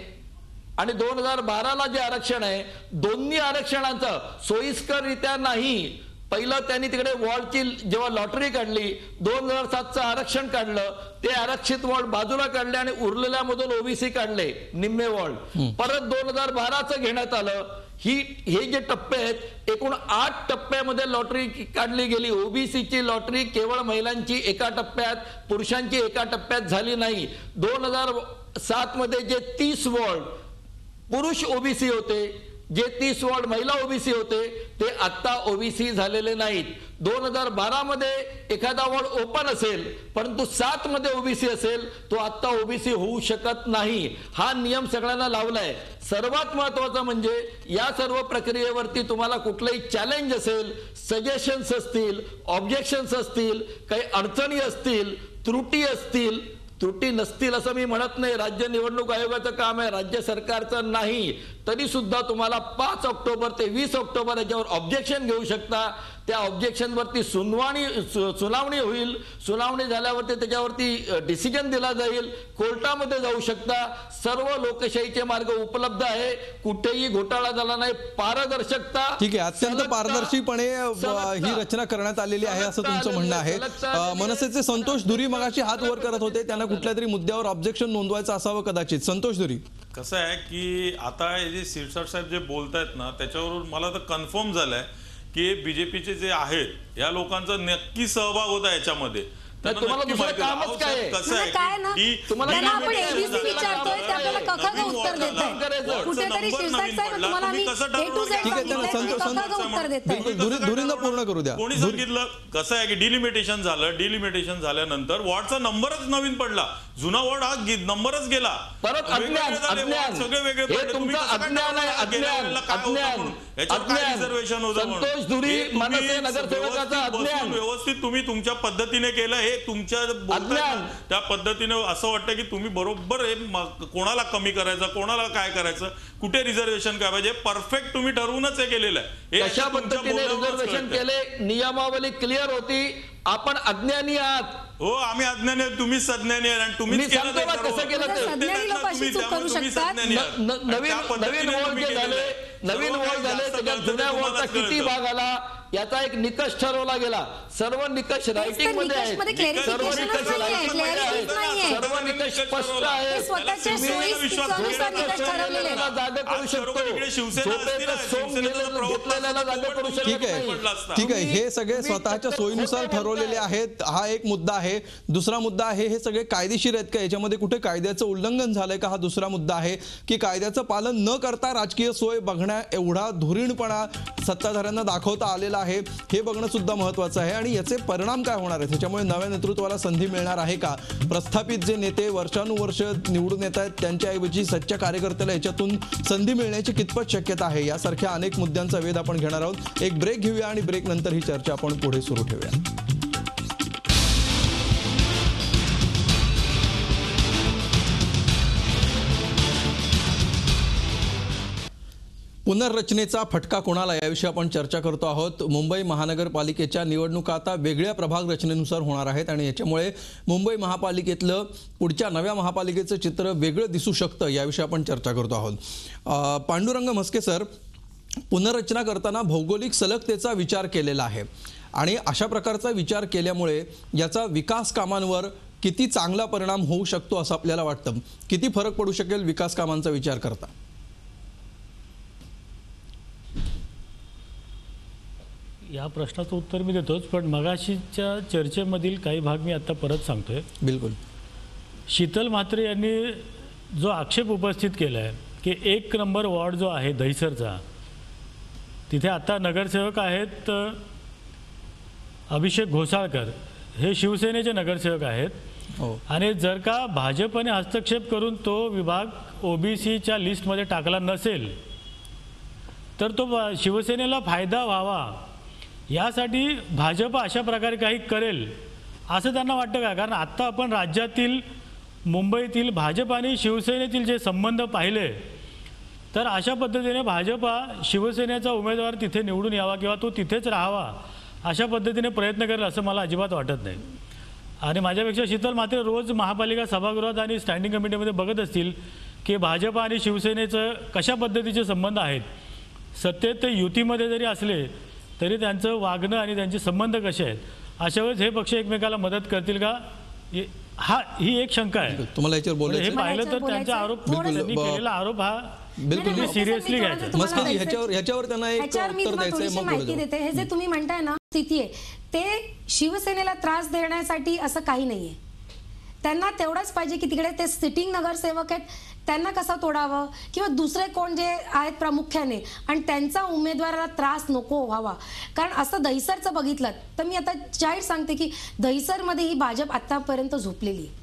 आणि 2012ला जे आरक्षण आहे, दोन्ही आरक्षणाचं सोयीस्कररित्या नाही. पहिलं त्यांनी तिकडे वॉर्डची जेव्हा लॉटरी काढली, 2007चं आरक्षण काढलं, ते आरक्षित वॉर्ड बाजूला काढले आणि उरलेल्यामधून ओबीसी काढले निम्मे वॉर्ड. परत 2012चं घेण्यात आलं. हे जे टप्पे आहेत, एकूण 8 टप्प्यामध्ये लॉटरी काढली गेली. ओबीसीची लॉटरी केवळ महिलांची एका टप्प्यात, पुरुषांची एका टप्प्यात झाली नाही. 2007 मध्ये जे 30 वॉर्ड पुरुष ओबीसी होते, जे 30 वॉर्ड महिला ओबीसी होते, ते आता ओबीसी झालेले नाहीत. 2012 मध्ये एखादा वॉर्ड ओपन असेल, परंतु 7 मध्ये ओबीसी असेल, तो आता ओबीसी होऊ शकत नाही. हा नियम सगळ्यांना लावलाय. सर्वात महत्वाचं म्हणजे या सर्व प्रक्रियेवरती तुम्हाला कुठलंही चॅलेंज असेल, सजेशन्स असतील, ऑब्जेक्शन्स असतील, काही अडचणी असतील, त्रुटी असतील, त्रुटी नसतील असं मी म्हणत नाही, राज्य निवडणूक आयोगाचं काम आहे, राज्य सरकारचं नाही, तरी सुद्धा तुम्हाला 5 ऑक्टोबर ते 20 ऑक्टोबर याच्यावर ऑब्जेक्शन घेऊ शकता. त्या ऑब्जेक्शनवरती सुनावणी होईल. सुनावणी झाल्यावरती त्याच्यावरती डिसिजन दिला जाईल. कोर्टामध्ये जाऊ शकता. सर्व लोकशाहीचे मार्ग उपलब्ध आहे. कुठेही घोटाळा झाला नाही. पारदर्शकता. ठीक आहे, अत्यंत पारदर्शीपणे ही रचना करण्यात आलेली आहे असं तुमचं म्हणणं आहे. मनसेचे संतोष धुरी मगाशी हात वर करत होते, त्यांना कुठल्या तरी मुद्द्यावर ऑब्जेक्शन नोंदवायचं असावं कदाचित. संतोष धुरी, कसं आहे की आता हे जे शिरसाट साहेब जे बोलतायत ना, त्याच्यावरून मला तर कन्फर्म झालंय की बीजेपीचे जे आहेत या लोकांचा नक्की सहभाग होता याच्यामध्ये. तुम्हाला दुसरं कामच काय आहे? काय ना त्यांना आपण एबीसी विचारतोय, ते आपल्याला कखग उत्तर देत आहे. कुठेतरी शिरसाट साहेब तुम्हाला आम्ही ए टू झेड कखग उत्तर देत आहे. धुरींना पूर्ण करू द्या. कोणी सांगितलं? कसं आहे की डिलिमिटेशन झालं. डिलिमिटेशन झाल्यानंतर वॉर्डचा नंबरच नवीन पडला. जुना वॉर्ड हा नंबरच गेला. परत अज्ञान, सगळे वेगळे हे तुमचं अज्ञान आहे. रिझर्वेशन होतं म्हणून. संतोष धुरी, मनसे नगरसेवकाचा अज्ञान. व्यवस्थित तुम्ही तुमच्या पद्धतीने केलं. हे तुमच्या त्या पद्धतीने असं वाटतं की तुम्ही बरोबर हे कोणाला कमी करायचं, कोणाला काय करायचं, कुठे रिझर्वेशन काय पाहिजे, परफेक्ट तुम्ही ठरवूनच हे केलेलं आहे. कशा पद्धतीने रिझर्वेशन केले, नियमावली क्लिअर होती. आपण अज्ञानी आहात. हो, आम्ही अज्ञानी आहे, तुम्हीच अज्ञानी आहे. आणि तुम्हीच कसं केलं ते? सज्ञानी लोक अशी चूक करू शकतात. नवीन वॉर्ड झाले, त्याच्यात जुन्या वॉर्डचा किती भाग आला याचा एक निकष ठरवला गेला. सर्व निकष रायटिंग मध्ये आहेत. सर्व निकष सर्व निकष स्पष्ट आहेत. जागा करू शकतो. ठीक आहे, हे सगळे स्वतःच्या सोयीनुसार ठरवलेले आहेत. हा एक मुद्दा आहे. दुसरा मुद्दा आहे, हे सगळे कायदेशीर आहेत का, याच्यामध्ये कुठे कायद्याचं उल्लंघन झालंय का, हा दुसरा मुद्दा आहे. की कायद्याचं पालन न करता राजकीय सोय बघण्या एवढा धुरीणपणा सत्ताधाऱ्यांना दाखवता आलेला आहे, हे बघणं सुद्धा महत्वाचं आहे. आणि याचे परिणाम काय होणार आहेत, त्याच्यामुळे नव्या नेतृत्वाला संधी मिळणार आहे का, प्रस्थापित जे नेते वर्षानुवर्ष निवडून येत आहेत त्यांच्याऐवजी सच्च्या कार्यकर्त्याला याच्यातून संधी मिळण्याची कितपत शक्यता आहे, यासारख्या अनेक मुद्द्यांचा वेध आपण घेणार आहोत. एक ब्रेक घेऊया आणि ब्रेक नंतर ही चर्चा आपण पुढे सुरू ठेवूया. पुनर्रचनेचा फटका कोणाला, याविषयी आपण चर्चा करतो आहोत. मुंबई महानगरपालिकेच्या निवडणुका आता वेगळ्या प्रभाग रचनेनुसार होणार आहेत आणि याच्यामुळे मुंबई महापालिकेतलं पुढच्या नव्या महापालिकेचं चित्र वेगळं दिसू शकतं, याविषयी आपण चर्चा करतो आहोत. पांडुरंग म्हस्के सर, पुनर्रचना करताना भौगोलिक सलगतेचा विचार केलेला आहे आणि अशा प्रकारचा विचार केल्यामुळे याचा विकास कामांवर किती चांगला परिणाम होऊ शकतो असं आपल्याला वाटतं? किती फरक पडू शकेल विकास कामांचा विचार करता? या प्रश्नाचं उत्तर मी देतोच, पण मगाशीच्या चर्चेमधील काही भाग मी आता परत सांगतोय. बिलकुल. शीतल म्हात्रे यांनी जो आक्षेप उपस्थित केला आहे की 1 नंबर वॉर्ड जो आहे दहिसरचा, तिथे आता नगरसेवक आहेत अभिषेक घोसाळकर, हे शिवसेनेचे नगरसेवक आहेत. आणि जर का भाजपने हस्तक्षेप करून तो विभाग ओबीसीच्या लिस्टमध्ये टाकला नसेल तर तो शिवसेनेला फायदा व्हावा यासाठी भाजप अशा प्रकारे काही करेल असं त्यांना वाटतं का? कारण आत्ता आपण राज्यातील मुंबईतील भाजप आणि शिवसेनेतील जे संबंध पाहिले तर अशा पद्धतीने भाजप शिवसेनेचा उमेदवार तिथे निवडून यावा किंवा तो तिथेच राहावा अशा पद्धतीने प्रयत्न करेल असं मला अजिबात वाटत नाही. आणि माझ्यापेक्षा शीतल म्हात्रे रोज महापालिका सभागृहात आणि स्टँडिंग कमिटीमध्ये बघत असतील की भाजप आणि शिवसेनेचं कशा पद्धतीचे संबंध आहेत. सत्तेत ते युतीमध्ये जरी असले तरी त्यांचं वागणं आणि त्यांचे संबंध कसे आहेत, अशा वेळेस हे पक्ष एकमेकाला मदत करतील का, ही एक शंका आहे. तुम्हाला याच्यावर हे बोलायचं पाहिलं तर त्यांचा आरोप, त्यांनी केलेला आरोप हा बिलकुल सिरियसली घ्यायचा. मस्के ह्याच्यावर त्यांना एक ह्याच्यावर मी उत्तर तुम्हाला द्यायचंय, थोडीशी मग माहिती बोलू. देते. हे जे तुम्ही म्हणताय ना स्थिती आहे, ते शिवसेनेला त्रास देण्यासाठी असं काही नाहीये. त्यांना तेवढंच पाहिजे की तिकडे ते सिटिंग नगरसेवक आहेत, त्यांना कसं तोडावं, किंवा दुसरे कोण जे आहेत प्रामुख्याने, आणि त्यांचा उमेदवाराला त्रास नको व्हावा. कारण असं दहिसरचं बघितलं तर मी आता जाहीर सांगते की दहिसरमध्ये ही भाजप आतापर्यंत झोपलेली आहे.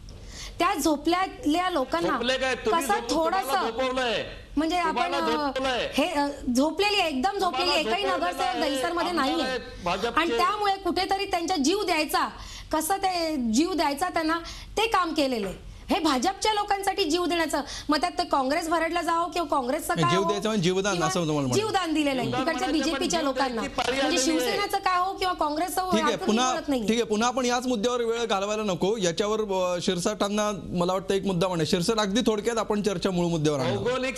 त्या झोपलेल्या लोकांना कसं थोडंसं म्हणजे आपण हे झोपलेली आहे, एकदम झोपलेली आहे. एकही नगरसेवक दहिसरमध्ये नाहीये, आणि त्यामुळे कुठेतरी त्यांचा जीव द्यायचा, कसं ते जीव द्यायचा त्यांना, ते काम केलेलं आहे. हे भाजपच्या लोकांसाठी जीव देण्याचं, मग त्यात ते काँग्रेस भरडला जावं किंवा काँग्रेसचं काय जीव हो, द्यायचं म्हणजे जीवदान किंवा असं तुम्हाला म्हणायचं. जीवदान दिलेलं आहे तिकडच्या बीजेपीच्या लोकांना. म्हणजे शिवसेनेचं काय हो किंवा काँग्रेसचं हो, ठीक आहे, यातून पुन्हा कळत नाहीये. ठीक आहे, पुन्हा आपण याच मुद्द्यावर वेळ घालवायला नको. याच्यावर शिरसाटांना मला वाटतं एक मुद्दा म्हणा. शिरसाट, अगदी थोडक्यात आपण चर्चा मूळ मुद्द्यावर आणू. भौगोलिक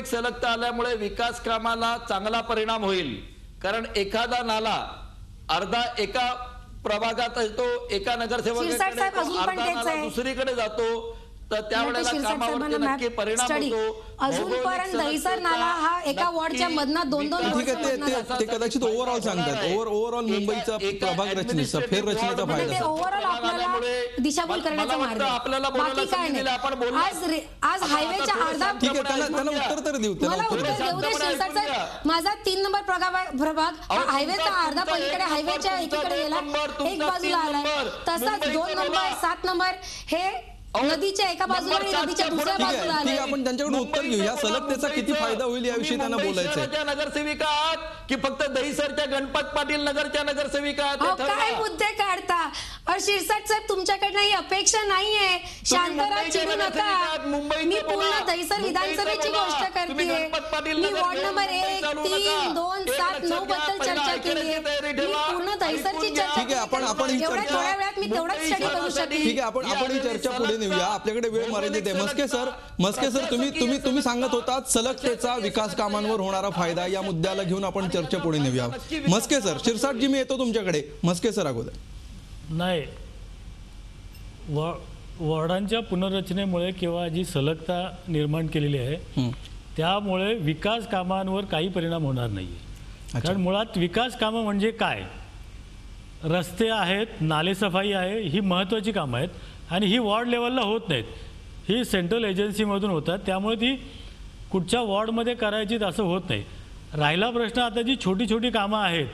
सलगता आल्यामुळे विकास कामाला चांगला परिणाम होईल. कारण एखादा नाला अर्धा एका प्रभागात येतो, एका शिरसाट साहेब, अजून पण तेच नगरसेवक आहे. दुसरीकडे जातो, तर त्यावेळेला कामावरती नक्की परिणाम होतो. अजूनपर्यंत दहिसर नाला हा एका वॉर्डच्या मधनात दोन ठीक आहे, ते कदाचित ओव्हरऑल सांगतात. ओव्हरऑल मुंबईचा प्रभाग रचनेचा, फेर रचनेचा फायदा ते सांगतात. ओव्हरऑल आपल्याला दिशाभूल करण्याचा मार्ग आहे. बाकी काय नाही. आज हायवेच्या अर्धा, ठीक आहे, त्यांना उत्तर तर देऊ. मला उत्तर देऊ दे शिरसाट साहेब. माझा 3 नंबर प्रभाग हा हायवेचा अर्धा पलीकडे हायवेच्या एकीकडे गेला, एक बाजूला आलाय. तसाच 2 नंबर 7 नंबर हे नदीच्या एका बाजूला आणि नदीच्या दुसऱ्या बाजूला ठीक आले. आहे, आपण त्यांच्याकडून उत्तर घेऊ. या सलगतेचा किती फायदा होईल याविषयी त्यांना बोलायचंय. नगरसेविका आहात की फक्त दहिसरच्या गणपत पाटील नगरच्या नगरसेविका आहात? अहो, हे ठरवा. काय मुद्दे काढता? और शिरसाट साहेब, तुमच्याकडनं ही अपेक्षा नाहीये. शांतराव चिडू नका. मी पूर्ण दहिसर विधानसभेची गोष्ट करते. मी वॉर्ड नंबर 1, 3, 2, 7, 9 बद्दल चर्चा केली आहे. मी पूर्ण दहिसरची चर्चा ठीक आहे, आपण ही एवढ्या चर्चा, थोड्या वेळात मी तेवढाच स्टडी करू शकते. ठीक आहे, आपण ही चर्चा पुढे नेऊया. आपल्याकडे वेळ मर्यादित आहे. मस्के सर, तुम्ही सांगत होतात सलगतेचा विकास कामांवर होणारा फायदा, या मुद्द्याला घेऊन आपण चर्चा पुढे नेऊया. मस्के सर, शिरसाटजी मी येतो तुमच्याकडे. मस्के सर अगोदर. नाही, वॉर्डांच्या पुनर्रचनेमुळे किंवा जी सलगता निर्माण केलेली आहे त्यामुळे विकास कामांवर काही परिणाम होणार नाही. कारण मुळात विकास कामं म्हणजे काय, रस्ते आहेत, नालेसफाई आहे, ही महत्त्वाची कामं आहेत, आणि ही वॉर्ड लेवलला होत नाहीत, ही सेंट्रल एजन्सीमधून होतात. त्यामुळे ती कुठच्या वॉर्डमध्ये करायची असं होत नाही. राहिला प्रश्न आता जी छोटी छोटी कामं आहेत,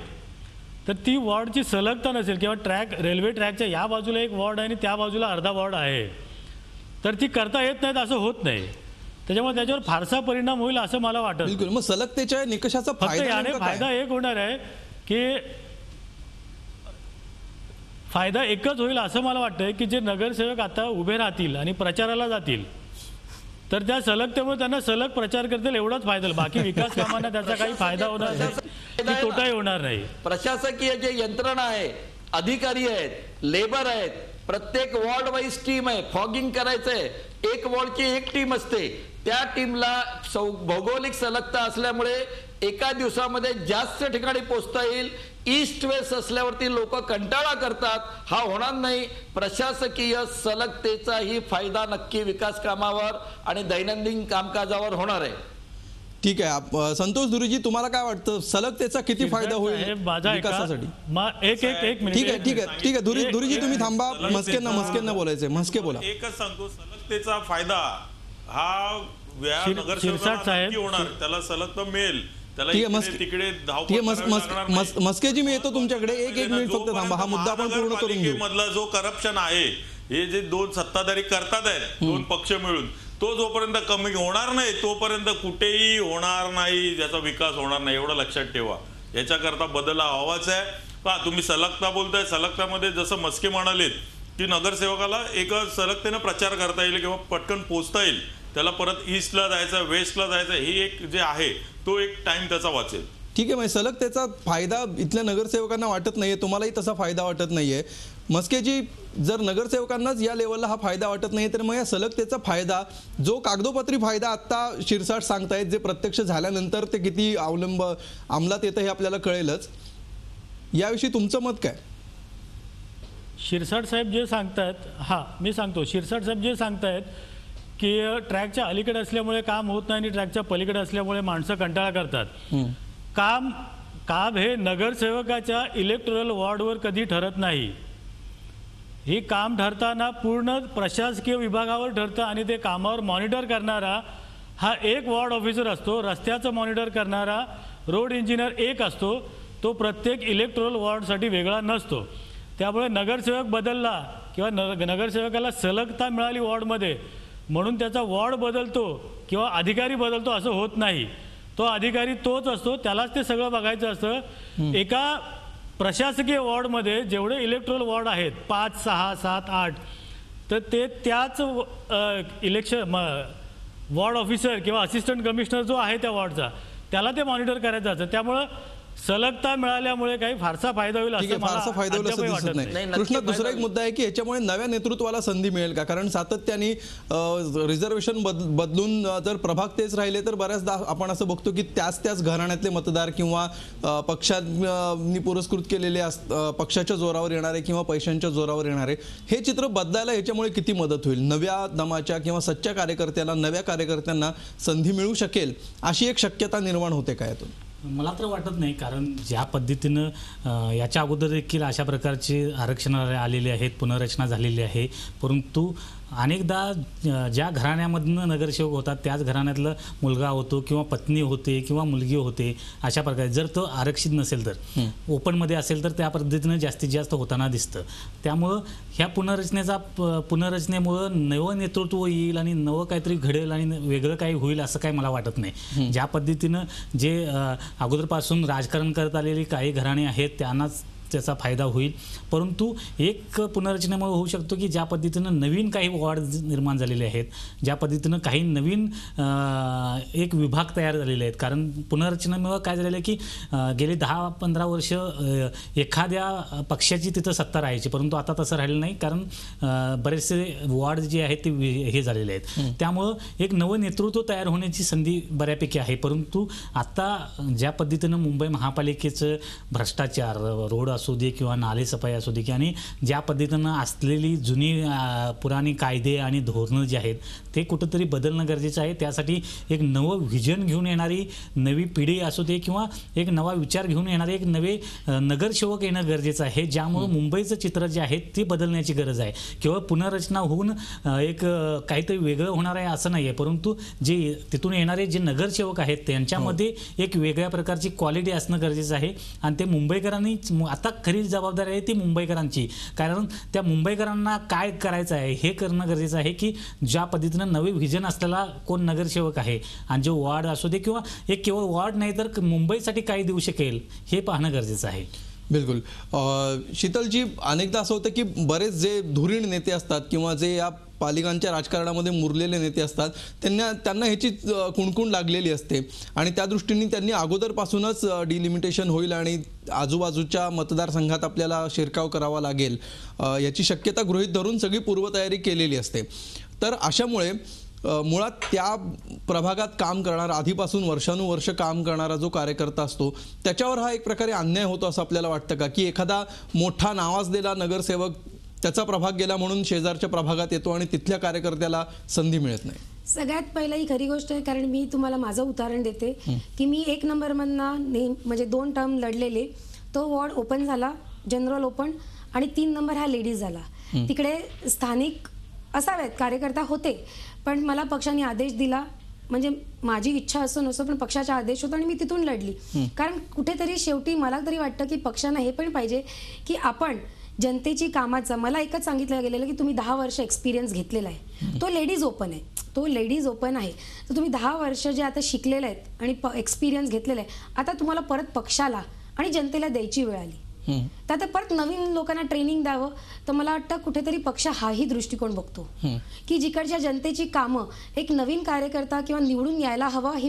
तर ती वॉर्डची सलगता नसेल किंवा रेल्वे ट्रॅकच्या या बाजूला एक वॉर्ड आहे आणि त्या बाजूला अर्धा वॉर्ड आहे, तर ती करता येत नाहीत असं होत नाही. त्याच्यामुळे त्याच्यावर फारसा परिणाम होईल असं मला वाटत. बिलकुल. मग सलगतेच्या निकषाचा फक्त याने फायदा एक होणार आहे की फायदा एकच होईल असं मला वाटतं की जे नगरसेवक आता उभे राहतील आणि प्रचाराला जातील, तर त्या सलगतेमुळे त्यांना सलग प्रचार करतील, एवढाच फायदा होईल. बाकी विकास कामांना त्याचा काही फायदा होणार नाही, तोटाही होणार नाही. प्रशासकीय जे यंत्रणा आहे, अधिकारी आहेत, लेबर आहेत, प्रत्येक वॉर्ड वाईज टीम आहे. फॉगिंग करायचंय, एक वॉर्डची एक टीम असते, त्या टीमला भौगोलिक सलगता असल्यामुळे एका दिवसामध्ये जास्त ठिकाणी पोहोचता येईल. ईस्ट वेस्ट असल्यावरती लोक कंटाळा करतात, हा होणार नाही. प्रशासकीय सलगतेचाही फायदा नक्की विकास कामावर आणि दैनंदिन कामकाजावर होणार आहे. ठीक आहे. संतोष धुरीजी, तुम्हाला काय वाटतं सलगतेचा किती फायदा होईल विकासासाठी? एक मिनिट. ठीक आहे. धुरीजी तुम्ही थांबा. मस्केंना बोलायचंय. मस्के बोला. एकच सांगतो, सलगतेचा फायदा हा शिरसाट साहेब होणार, त्याला सलगता मिळेल, त्याला तिकडे मस्केजी मी येतो तुमच्याकडे. एक मिनिट फक्त थांबा. हा मुद्दा आपण पूर्ण करून घेऊ. मधला जो करप्शन आहे, हे जे 2 सत्ताधारी करतात आहेत, 2 पक्ष मिळून, तो जोपर्यंत कमी होणार नाही तोपर्यंत कुठेही होणार नाही, त्याचा विकास होणार नाही, एवढं लक्षात ठेवा. याच्याकरता बदल हवाच आहे. पहा, तुम्ही सलगता बोलताय, सलगतामध्ये जसं मस्के म्हणालेत की नगरसेवकाला एक सलगतेनं प्रचार करता येईल किंवा पटकन पोचता येईल, त्याला परत ईस्टला जायचं, वेस्टला जायचं, ही एक जे आहे तो एक टाइम त्याचा वाचेल. ठीक आहे, म्हणजे सलग त्याचा फायदा इथल्या नगरसेवकांना वाटत नाहीये, तुम्हालाही तसा फायदा वाटत नाहीये. मस्केजी, जर नगरसेवकांनाच या लेवलला हा फायदा वाटत नाही तर मग या सलग त्याचा फायदा, जो कागदोपत्री फायदा आत्ता शिरसाट सांगतायत, जे प्रत्यक्ष झाल्यानंतर ते किती अंमलात येतं हे आपल्याला कळेलच. याविषयी तुमचं मत काय? शिरसाट साहेब जे सांगतायत, मी सांगतो, शिरसाट साहेब जे सांगतायत की ट्रॅकच्या अलीकडे असल्यामुळे काम होत नाही आणि ट्रॅकच्या पलीकडे असल्यामुळे माणसं कंटाळा करतात. काम हे नगरसेवकाच्या इलेक्टोरल वॉर्डवर कधी ठरत नाही. ही काम ठरताना पूर्ण प्रशासकीय विभागावर ठरतं आणि ते कामावर मॉनिटर करणारा हा एक वॉर्ड ऑफिसर असतो. रस्त्याचं मॉनिटर करणारा रोड इंजिनियर एक असतो, तो प्रत्येक इलेक्टोरल वॉर्डसाठी वेगळा नसतो. त्यामुळे नगरसेवक बदलला किंवा नगरसेवकाला सलगता मिळाली वॉर्डमध्ये म्हणून त्याचा वॉर्ड बदलतो किंवा अधिकारी बदलतो असं होत नाही. तो अधिकारी तोच असतो, त्यालाच ते सगळं बघायचं असतं. एका प्रशासकीय वॉर्डमध्ये जेवढे इलेक्टोरल वॉर्ड आहेत 5, 6, 7, 8, तर ते त्याच वॉर्ड ऑफिसर किंवा असिस्टंट कमिशनर जो आहे त्या वॉर्डचा, त्याला ते मॉनिटर करायचं असतं. त्यामुळं सलगता मिळाल्यामुळे काही फारसा फायदा होईल असं फारसा फायदा होईल असं दिसत नाही. कृष्णा, दुसरा एक मुद्दा आहे की याच्यामुळे नव्या नेतृत्वाला संधी मिळेल का? कारण सातत्याने रिझर्वेशन बदलून जर प्रभाग तेच राहिले तर बऱ्याचदा आपण असं बघतो की त्याच घराण्यातले मतदार किंवा पक्षांनी पुरस्कृत केलेले पक्षाच्या जोरावर येणारे किंवा पैशांच्या जोरावर येणारे, हे चित्र बदलायला याच्यामुळे किती मदत होईल? नव्या दमाच्या किंवा सच्च्या कार्यकर्त्याला, नव्या कार्यकर्त्यांना संधी मिळू शकेल अशी एक शक्यता निर्माण होते का यातून? मला तर वाटत नाही, कारण ज्या पद्धतीनं याच्या अगोदर देखील अशा प्रकारचे आरक्षण आलेले आहेत, पुनर्रचना झालेली आहे, परंतु अनेकदा ज्या घराण्यामधनं नगरसेवक होतात त्याच घराण्यातला मुलगा होतो किंवा पत्नी होते किंवा मुलगी होते, अशा प्रकारे जर तो आरक्षित नसेल तर ओपनमध्ये असेल तर त्या पद्धतीनं जास्तीत जास्त होताना दिसतं. त्यामुळं ह्या पुनर्रचनेमुळं नवं नेतृत्व येईल आणि नवं काहीतरी घडेल आणि वेगळं काही होईल असं काही मला वाटत नाही. ज्या पद्धतीनं जे अगोदरपासून राजकारण करत आलेली काही घराणे आहेत त्यांनाच त्याचा फायदा होईल, परंतु एक पुनर्रचनेमुळे होऊ शकतो की ज्या पद्धतीनं नवीन काही वॉर्ड निर्माण झालेले आहेत, ज्या पद्धतीनं काही नवीन एक विभाग तयार झालेले आहेत. कारण पुनर्रचनेमुळे काय झालेलं आहे की गेली 10-15 वर्ष एखाद्या पक्षाची तिथं सत्ता राहायची, परंतु आता तसं राहिलं नाही, कारण बरेचसे वॉर्ड जे आहेत ते हे झालेले आहेत. त्यामुळं एक नवं नेतृत्व तयार होण्याची संधी बऱ्यापैकी आहे. परंतु आता ज्या पद्धतीनं मुंबई महापालिकेचं भ्रष्टाचार, रोड असू दे किंवा नाले सफाई असू दे, आणि ज्या पद्धतीनं असलेली जुनी पुराणी कायदे आणि धोरणं जे आहेत ते कुठंतरी बदलणं गरजेचं आहे. त्यासाठी एक नवं व्हिजन घेऊन येणारी नवी पिढी असू दे किंवा एक नवा विचार घेऊन येणारे एक नवे नगरसेवक येणं गरजेचं आहे, ज्यामुळं मुंबईचं चित्र जे आहे ते बदलण्याची गरज आहे. केवळ पुनर्रचना होऊन एक काहीतरी वेगळं होणार आहे असं नाही आहे, परंतु जे तिथून येणारे जे नगरसेवक आहेत त्यांच्यामध्ये एक वेगळ्या प्रकारची क्वालिटी असणं गरजेचं आहे. आणि ते मुंबईकरांनी आता खरी जबाबदारी आहे ती मुंबईकरांची, कारण त्या मुंबईकरांना काय करायचं आहे हे करणं गरजेचं आहे की ज्या पद्धतीनं नवे व्हिजन असलेला कोण नगरसेवक आहे आणि जो वॉर्ड असू दे किंवा एक केवळ वॉर्ड नाही तर मुंबईसाठी काय देऊ शकेल हे पाहणं गरजेचं आहे. बिलकुल. शीतलजी, अनेकदा असं होतं की बरेच जे धुरीण नेते असतात किंवा जे या पालिकांच्या राजकारणामध्ये मुरलेले नेते असतात त्यांना ह्याची कुणकुण लागलेली असते आणि त्या दृष्टीने त्यांनी अगोदरपासूनच डिलिमिटेशन होईल आणि आजूबाजूच्या मतदारसंघात आपल्याला शिरकाव करावा लागेल याची शक्यता गृहीत धरून सगळी पूर्वतयारी केलेली असते. तर अशामुळे मुळात त्या प्रभागात काम करणारा, आधीपासून वर्षानुवर्ष काम करणारा जो कार्यकर्ता असतो त्याच्यावर हा एक प्रकारे अन्याय होतो असं आपल्याला वाटतं का? की एखादा मोठा नावाजलेला नगरसेवक त्याचा प्रभाग गेला म्हणून शेजारच्या प्रभागात येतो आणि तिथल्या कार्यकर्त्याला संधी मिळत नाही. सगळ्यात पहिलं ही खरी गोष्ट आहे, कारण मी तुम्हाला माझं उदाहरण देते की मी 1 नंबरमधनं म्हणजे 2 टर्म लढलेले, तो वॉर्ड ओपन झाला, जनरल ओपन, आणि 3 नंबर हा लेडीज झाला. तिकडे स्थानिक असावेत कार्यकर्ता होते, पण मला पक्षाने आदेश दिला, म्हणजे माझी इच्छा असो नसो पण पक्षाचा आदेश होता आणि मी तिथून लढली. कारण कुठेतरी शेवटी मला तरी वाटतं की पक्षानं हे पण पाहिजे की आपण जनतेची कामाचा, मला एकच सांगितलं गेलेलं की तुम्ही 10 वर्ष एक्सपिरियन्स घेतलेला आहे, तो लेडीज ओपन आहे, तो लेडीज ओपन आहे, तर तुम्ही 10 वर्ष जे आता शिकलेले आहेत आणि एक्सपिरियन्स घेतलेला आहे, आता तुम्हाला परत पक्षाला आणि जनतेला द्यायची वेळ आली. तर आता परत नवीन लोकांना ट्रेनिंग द्यावं, तर मला वाटतं कुठेतरी पक्ष हाही दृष्टिकोन बघतो की जिकडच्या जनतेची कामं एक नवीन कार्यकर्ता किंवा निवडून यायला हवं, ही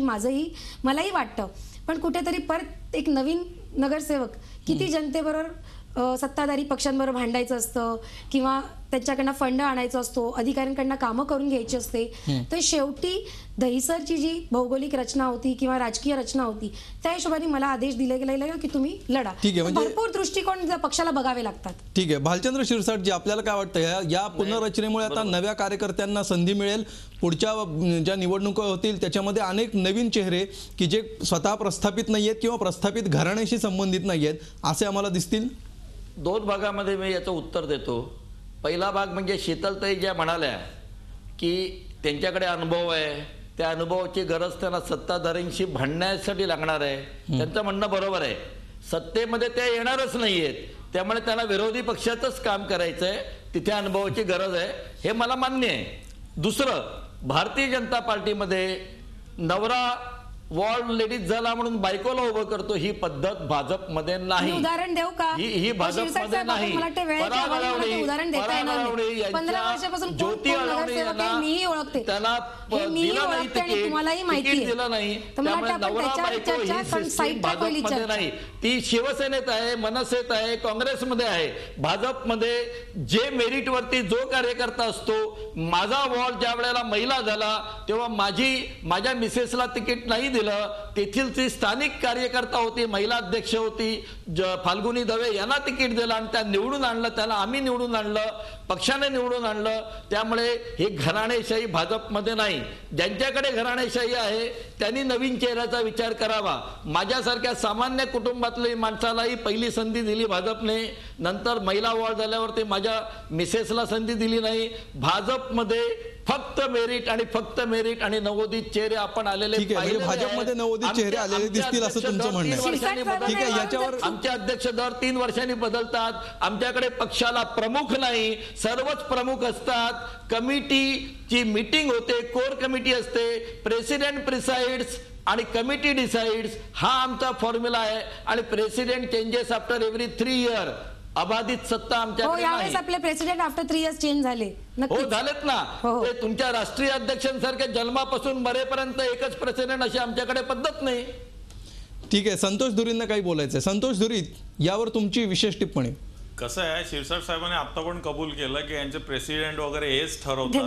मलाही वाटतं. पण कुठेतरी परत एक नवीन नगरसेवक किती जनतेबरोबर सत्ताधारी पक्षांबरोबर भांडायचं असतं किंवा त्यांच्याकडनं फंड आणायचा असतो, अधिकाऱ्यांकडनं कामं करून घ्यायची असते, तर शेवटी दहिसरची जी भौगोलिक रचना होती किंवा राजकीय रचना होती त्या हिशोबाने मला आदेश दिले गेले की तुम्ही लढा. ठीक आहे, म्हणजे भरपूर दृष्टिकोन पक्षाला बघावे लागतात. ठीक आहे, भालचंद्र शिरसाट जी आपल्याला काय वाटतं या पुनर्रचनेमुळे आता नव्या कार्यकर्त्यांना संधी मिळेल, पुढच्या ज्या निवडणुका होतील त्याच्यामध्ये अनेक नवीन चेहरे की जे स्वतः प्रस्थापित नाहीयेत किंवा प्रस्थापित घराण्याशी संबंधित नाहीयेत असे आम्हाला दिसतील. 2 भागामध्ये मी याचं उत्तर देतो. पहिला भाग म्हणजे शीतलताई ज्या म्हणाल्या की त्यांच्याकडे अनुभव आहे, त्या अनुभवाची गरज त्यांना सत्ताधाऱ्यांशी भांडण्यासाठी लागणार आहे. त्यांचं म्हणणं बरोबर आहे. सत्तेमध्ये त्या येणारच नाहीयेत, त्यामुळे त्यांना विरोधी पक्षाचंच काम करायचं आहे, तिथे अनुभवाची गरज आहे, हे मला मान्य आहे. दुसरं, भारतीय जनता पार्टीमध्ये नवरा वॉर्ड लेडीज झाला म्हणून बायकोला उभं करतो ही पद्धत भाजपमध्ये नाही. उदाहरण देऊ का? ही भाजपमध्ये नाही. उदाहरण देता येणार नाही. 15 वर्षापासून ज्योती मीही ओळखते, त्याला तुम्हालाही माहिती दिलं नाही, त्यामुळे नवरा बायको ही सिस्टीम भाजपमध्ये नाही. ती शिवसेनेत आहे, मनसेत आहे, काँग्रेसमध्ये आहे. भाजपमध्ये जे मेरिट वरती जो कार्यकर्ता असतो, माझा वॉर्ड ज्या वेळेला महिला झाला तेव्हा माझ्या मिसेसला तिकीट नाही दिलं. तेथील ती स्थानिक कार्यकर्ता होती, महिला अध्यक्ष होती, फाल्गुनी दवे यांना तिकीट दिलं आणि त्या निवडून आणलं, त्याला आम्ही निवडून आणलं, पक्षाने निवडून आणलं. त्यामुळे हे घराणेशाही भाजपमध्ये नाही. ज्यांच्याकडे घराणेशाही आहे त्यांनी नवीन चेहऱ्याचा विचार करावा. माझ्यासारख्या सामान्य कुटुंबातल्या माणसालाही पहिली संधी दिली भाजपने, नंतर महिला वॉर्ड झाल्यावरती माझ्या मिसेसला संधी दिली नाही. भाजपमध्ये फक्त मेरिट आणि नवोदित चेहरे आपण आलेले पाहिले. भाजपमध्ये नवोदित चेहरे आलेले दिसतील असं तुमचं म्हणणं आहे. ठीक आहे, याच्यावर आमचे अध्यक्ष दर 3 वर्षांनी बदलतात. आमच्याकडे पक्षाला प्रमुख नाही, सर्वच प्रमुख असतात. कमिटीची मीटिंग होते, कोर कमिटी असते, प्रेसिडेंट प्रिसाइड्स आणि कमिटी डिसाइड्स, हा आमचा फॉर्म्युला आहे. आणि president changes after every 3 year. अबाधित सत्ता आमच्याकडे नाही. आपले प्रेसिडेंट आफ्टर 3 इयर्स चेंज झाले. हो, झालेत ना. ते तुमच्या राष्ट्रीय अध्यक्षांसारख्या जन्मापासून मरेपर्यंत एकच प्रेसिडेंट अशी आमच्याकडे पद्धत नाही. ठीक आहे, संतोष धुरींना काही बोलायचंय. संतोष धुरी, यावर तुमची विशेष टिप्पणी. कसं आहे, शिरसाट साहेबांनी आता पण कबूल केलं की यांचे प्रेसिडेंट वगैरे हेच ठरवतात.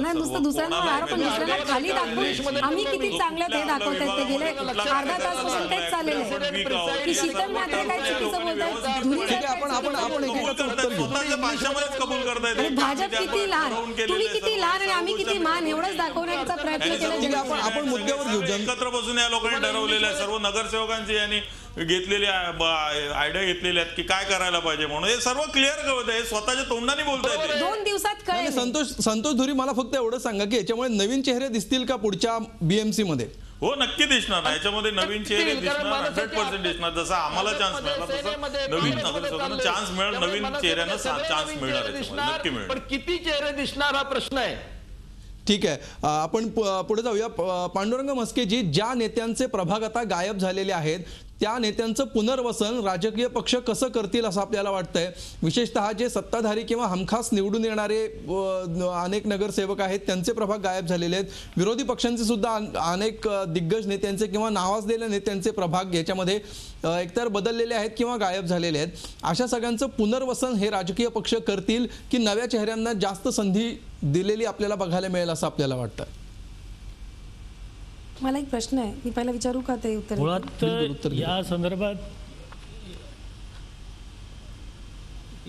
आम्ही किती चांगलं ते दाखवतात. ते गेले अर्धा तासापासून तेच चाललेलं आहे की शीतल म्हात्रे काय चुकीचं बोलतायत. भाजप किती लहान, तुम्ही किती लहान आणि आम्ही किती मान, एवढंच दाखवण्याचा प्रयत्न केला. आपण मुद्द्यावर घेऊ. एकत्र बसून या लोकांनी ठरवलेलं आहे, सर्व नगरसेवकांची यांनी घेतलेली आयडिया घेतलेल्या आहेत की काय करायला पाहिजे म्हणून. हे सर्व क्लिअर कळत आहे, स्वतःच्या तोंडाने बोलतायत. 2 दिवसात कळेल. संतोष धुरी, मला फक्त एवढं सांगा की याच्यामुळे नवीन चेहरे दिसतील का पुढच्या बीएमसी मध्ये? हो, नक्की दिसणार. याच्यामध्ये नवीन चेहरे दिसणार, 100% दिसणार. जसा आम्हाला चान्स मिळाला तसं नवीन नगरसेवकांना चान्स मिळेल, नवीन चेहऱ्यांना चान्स मिळणार आहे, नक्की मिळेल. पण किती चेहरे दिसणार हा प्रश्न आहे. ठीक आहे, आपण पुढे जाऊया. पांडुरंग मस्केजी, ज्या नेत्यांचे प्रभाग आता गायब झालेले आहेत त्या नेत्यांचं पुनर्वसन राजकीय पक्ष कसं करतील असं आपल्याला वाटतंय? विशेषतः जे सत्ताधारी किंवा हमखास निवडून येणारे अनेक नगरसेवक आहेत त्यांचे प्रभाग गायब झालेले आहेत. विरोधी पक्षांचे सुद्धा अनेक दिग्गज नेत्यांचे किंवा नावाजलेल्या नेत्यांचे प्रभाग याच्यामध्ये एकतर बदललेले आहेत किंवा गायब झालेले आहेत. अशा सगळ्यांचं पुनर्वसन हे राजकीय पक्ष करतील की नव्या चेहऱ्यांना जास्त संधी दिलेली आपल्याला बघायला मिळेल असं आपल्याला वाटतं? मला एक प्रश्न आहे, मी पहिला विचारू का ते उत्तर? मुळात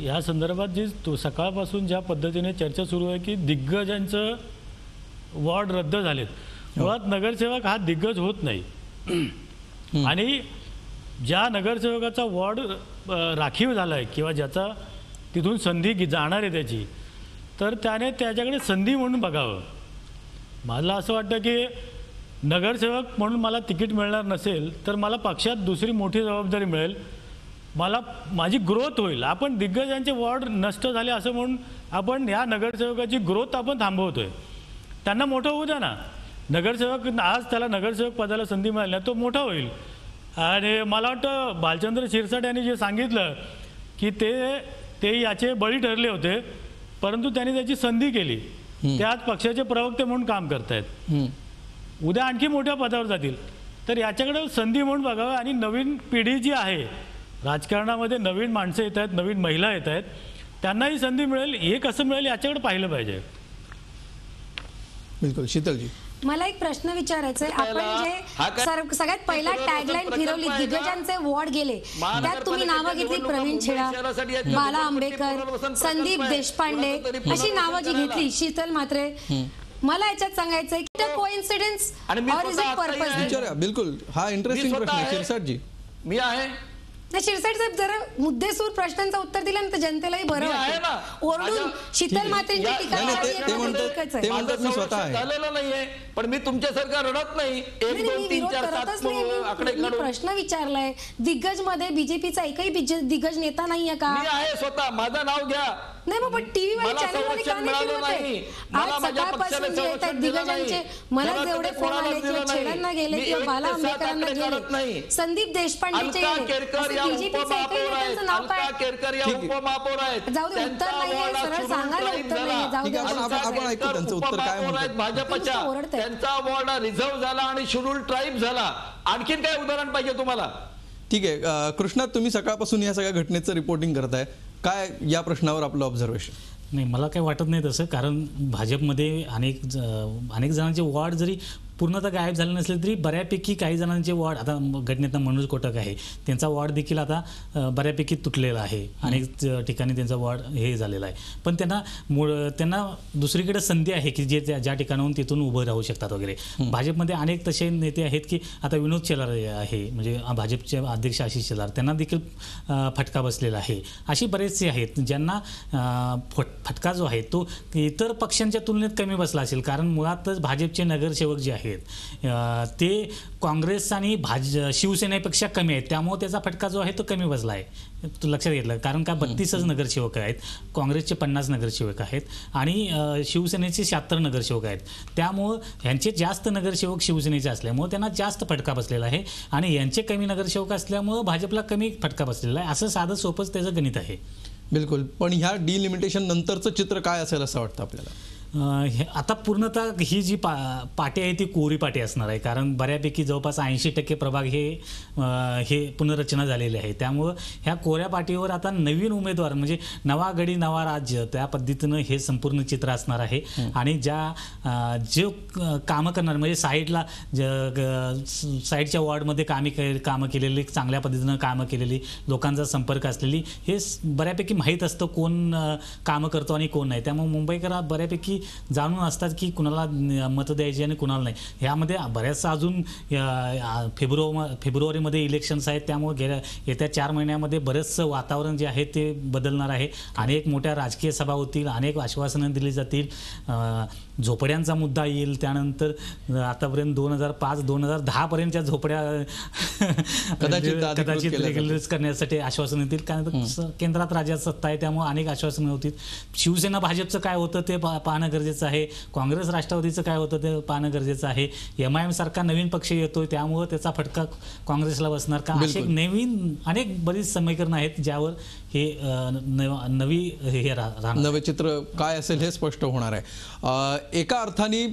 या संदर्भात जी सकाळपासून ज्या पद्धतीने चर्चा सुरू आहे की दिग्गजांचं वॉर्ड रद्द झालेत. मुळात नगरसेवक हा दिग्गज होत नाही आणि ज्या नगरसेवकाचा वॉर्ड राखीव झाला आहे किंवा ज्याचा तिथून संधी जाणार आहे त्याची, तर त्याने त्याच्याकडे संधी म्हणून बघावं. मला असं वाटतं की नगरसेवक म्हणून मला तिकीट मिळणार नसेल तर मला पक्षात दुसरी मोठी जबाबदारी मिळेल, माझी ग्रोथ होईल. आपण दिग्गजांचे वॉर्ड नष्ट झाले असं म्हणून आपण या नगरसेवकाची ग्रोथ आपण थांबवतोय. त्यांना मोठं होऊ द्या ना. नगरसेवक आज त्याला नगरसेवक पदाला संधी मिळाली तो मोठा होईल. आणि मला वाटतं भालचंद्र शिरसाट यांनी जे सांगितलं की ते याचे बळी ठरले होते, परंतु त्यांनी त्याची संधी केली. ते आज पक्षाचे प्रवक्ते म्हणून काम करतायत. उद्या आणखी मोठ्या पदावर जातील. तर याच्याकडे संधी म्हणून बघावं आणि नवीन पिढी जी आहे राजकारणामध्ये, नवीन माणसं येत आहेत, नवीन महिला येत आहेत, त्यांनाही संधी मिळेल, हे कसं मिळेल याच्याकडे पाहिलं पाहिजे. बिलकुल. शीतलजी, मला एक प्रश्न विचारायचा आहे. आपण जे सगळ्यात पहिला टॅगलाईन फिरवली, दिग्गजांचे वॉर्ड गेले, त्यात तुम्ही नावं घेतली प्रवीण छेडा, बाला आंबेकर, संदीप देशपांडे, अशी नावं जी घेतली, शीतल म्हात्रे, मला याच्यात सांगायचंय की कोइन्सिडन्स और इज इट पर्पज? विचारा. बिलकुल, हा इंटरेस्टिंग प्रश्न आहे. शिरसाटजी, मी आहे शिरसाट साहेब, जरा मुद्देसूद प्रश्नांचं उत्तर दिलं तर जनतेलाही बरं वाटेल. ओरडून शीतल मात्रेंची टीका ते म्हणतात मी स्वतः आहे. झालेलं नाहीये, पण मी तुमच्यासारखा रडत नाही. 1 2 3 4 7 आकडे काढून प्रश्न विचारलाय. दिग्गज मध्ये बीजेपीचा एकही दिग्गज नेता नाहीये का? मी आहे स्वतः, माझं नाव घ्या. नाही मग टीव्ही वर चॅनलमध्ये का नाही फिरवत आहे? आज सकाळपासून जे येतात दिग्गजांचे, मला जेवढे फोन आले किंवा छेडांना गेले किंवा बाला आंबेकरांना गेले, संदीप देशपांडेचे बीजेपीचं एकही नेत्यांचं नाव काय? केरकर या उपमहापौर आहेत. जाऊ दे, उत्तर नाहीये, सरळ सांगा ना उत्तर नाही. जाऊ दे, आपण ऐकू त्यांचं उत्तर काय म्हणतात. भाजपच्या त्यांचा वॉर्ड रिझर्व्ह झाला आणि शेड्यूल ट्राईब झाला. आणखीन काय उदाहरण पाहिजे तुम्हाला? ठीक आहे. कृष्णा, तुम्ही सकाळपासून या सगळ्या घटनेचं रिपोर्टिंग करताय, काय या प्रश्नावर आपलं ऑब्झर्वेशन? नाही, मला काही वाटत नाही तसं, कारण भाजपमध्ये अनेक जणांचे वॉर्ड जरी पूर्णतः गायब झाले नसले तरी बऱ्यापैकी काही जणांचे वॉर्ड, आता घटनेतनं मनोज कोटक आहे, त्यांचा वॉर्ड देखील आता बऱ्यापैकी तुटलेला आहे. अनेक ठिकाणी त्यांचा वॉर्ड हे झालेला आहे. पण त्यांना दुसरीकडे संधी आहे की जे ज्या ठिकाणाहून तिथून उभं राहू शकतात वगैरे. भाजपमध्ये अनेक तसे नेते आहेत की आता विनोद शेलार आहे, म्हणजे भाजपचे अध्यक्ष आशिष शेलार, त्यांना देखील फटका बसलेला आहे. अशी बरेचसे आहेत ज्यांना फटका जो आहे तो इतर पक्षांच्या तुलनेत कमी बसला असेल, कारण मुळातच भाजपचे नगरसेवक जे आहेत ते काँग्रेस आणि शिवसेनेपेक्षा कमी आहेत, त्यामुळे त्याचा फटका जो आहे तो कमी बसला आहे. तो लक्षात घेतलं, कारण का 32च नगरसेवक आहेत, काँग्रेसचे 50 नगरसेवक आहेत आणि शिवसेनेचे 76 नगरसेवक आहेत. त्यामुळं ह्यांचे जास्त नगरसेवक शिवसेनेचे असल्यामुळे त्यांना जास्त फटका बसलेला आहे आणि यांचे कमी नगरसेवक असल्यामुळं भाजपला कमी फटका बसलेला आहे. असं साधं सोपंच त्याचं गणित आहे. बिलकुल. पण ह्या डिलिमिटेशन नंतरचं चित्र काय असेल असं वाटतं आपल्याला? आता पूर्णतः ही जी पाटी आहे ती कोरी पाटी असणार आहे, कारण बऱ्यापैकी जवळपास 80% प्रभाग हे पुनर्रचना झालेले आहे. त्यामुळं ह्या कोऱ्या पाटीवर आता नवीन उमेदवार, म्हणजे नवा गडी नवा राज्य, त्या पद्धतीनं हे संपूर्ण चित्र असणार आहे. आणि जे कामं करणार, म्हणजे साईडच्या वॉर्डमध्ये कामं केलेली, चांगल्या पद्धतीनं कामं केलेली, लोकांचा संपर्क असलेली, हे बऱ्यापैकी माहीत असतं कोण कामं करतो आणि कोण नाही. त्यामुळे मुंबईकर बऱ्यापैकी जाणून असतात की कुणाला मतं द्यायची आणि कुणाला नाही. ह्यामध्ये बऱ्याचसा अजून फेब्रुवारीमध्ये इलेक्शन्स आहेत, त्यामुळे येत्या 4 महिन्यामध्ये बरेचसं वातावरण जे आहे ते बदलणार आहे. अनेक मोठ्या राजकीय सभा होतील, अनेक आश्वासनं दिली जातील, झोपड्यांचा मुद्दा येईल, त्यानंतर आतापर्यंत 2005-2010 पर्यंतच्या झोपड्या कदाचित रेग्युलराइज करण्यासाठी आश्वासन येतील, कारण केंद्रात राज्यात सत्ता आहे त्यामुळे अनेक आश्वासनं होतील. शिवसेना भाजपचं काय होतं ते पाहणं गरजेचं आहे, काँग्रेस राष्ट्रवादीचं काय होतं ते पाहणं गरजेचं आहे, MIM सारखा नवीन पक्ष येतोय त्यामुळे त्याचा फटका काँग्रेसला बसणार का, असे नवीन अनेक बरीच समीकरणं आहेत ज्यावर हे नवे चित्र काय असेल हे स्पष्ट होणार आहे. एका अर्थाने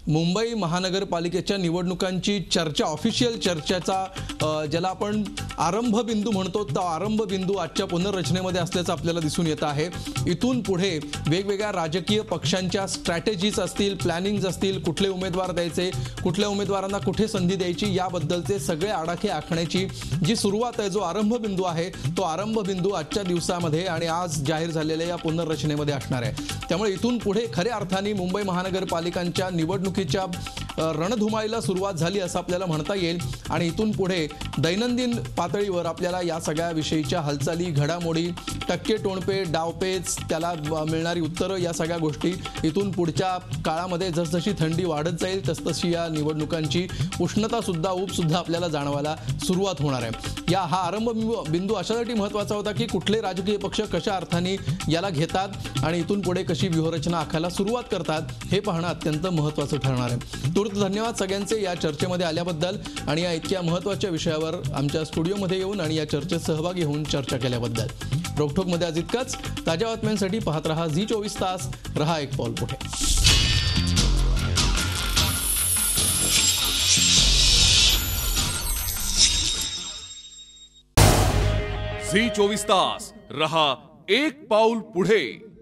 मुंबई महानगरपालिकेच्या निवडणुकांची चर्चा, ऑफिशियल चर्चेचा ज्याला आपण आरंभबिंदू म्हणतो, तो आरंभबिंदू आजच्या पुनर्रचनेमध्ये असल्याचं आपल्याला दिसून येत आहे. इथून पुढे वेगवेगळ्या राजकीय पक्षांच्या स्ट्रॅटेजीज असतील, प्लॅनिंग्ज असतील, कुठले उमेदवार द्यायचे, कुठल्या उमेदवारांना कुठे संधी द्यायची, याबद्दलचे सगळे आडाखे आखण्याची जी सुरुवात आहे, जो आरंभबिंदू आहे, तो आरंभबिंदू आजच्या दिवसामध्ये आणि आज जाहीर झालेल्या या पुनर्रचनेमध्ये असणार आहे. त्यामुळे इथून पुढे खऱ्या अर्थाने मुंबई महानगरपालिकांच्या निवडणुकीच्या रणधुमाळीला सुरुवात झाली असं आपल्याला म्हणता येईल. आणि इथून पुढे दैनंदिन पातळीवर आपल्याला या सगळ्या विषयीच्या हालचाली, घडामोडी, टक्के टोणपे, डावपेच, त्याला मिळणारी उत्तरं, या सगळ्या गोष्टी इथून पुढच्या काळामध्ये जसजशी थंडी वाढत जाईल तसतशी या निवडणुकांची उष्णतासुद्धा, ऊबसुद्धा आपल्याला जाणवायला सुरुवात होणार आहे. हा आरंभ बिंदू अशासाठी महत्त्वाचा होता की कुठले राजकीय पक्ष कशा अर्थाने याला घेतात आणि इथून पुढे कशी व्यूहरचना आखायला सुरुवात करतात हे पाहणं अत्यंत महत्त्वाचं ठरणार आहे. तूर्त धन्यवाद सगळ्यांचे या चर्चेमध्ये आल्याबद्दल आणि या इतक्या महत्त्वाच्या विषयावर आमच्या स्टुडिओमध्ये येऊन आणि या चर्चेत सहभागी होऊन चर्चा केल्याबद्दल. रोकठोकमध्ये आज इतकंच. ताज्या बातम्यांसाठी पाहत रहा झी24 तास. रहा एक पाऊल पुढे. झी 24 तास रहा एक पाऊल पुढे.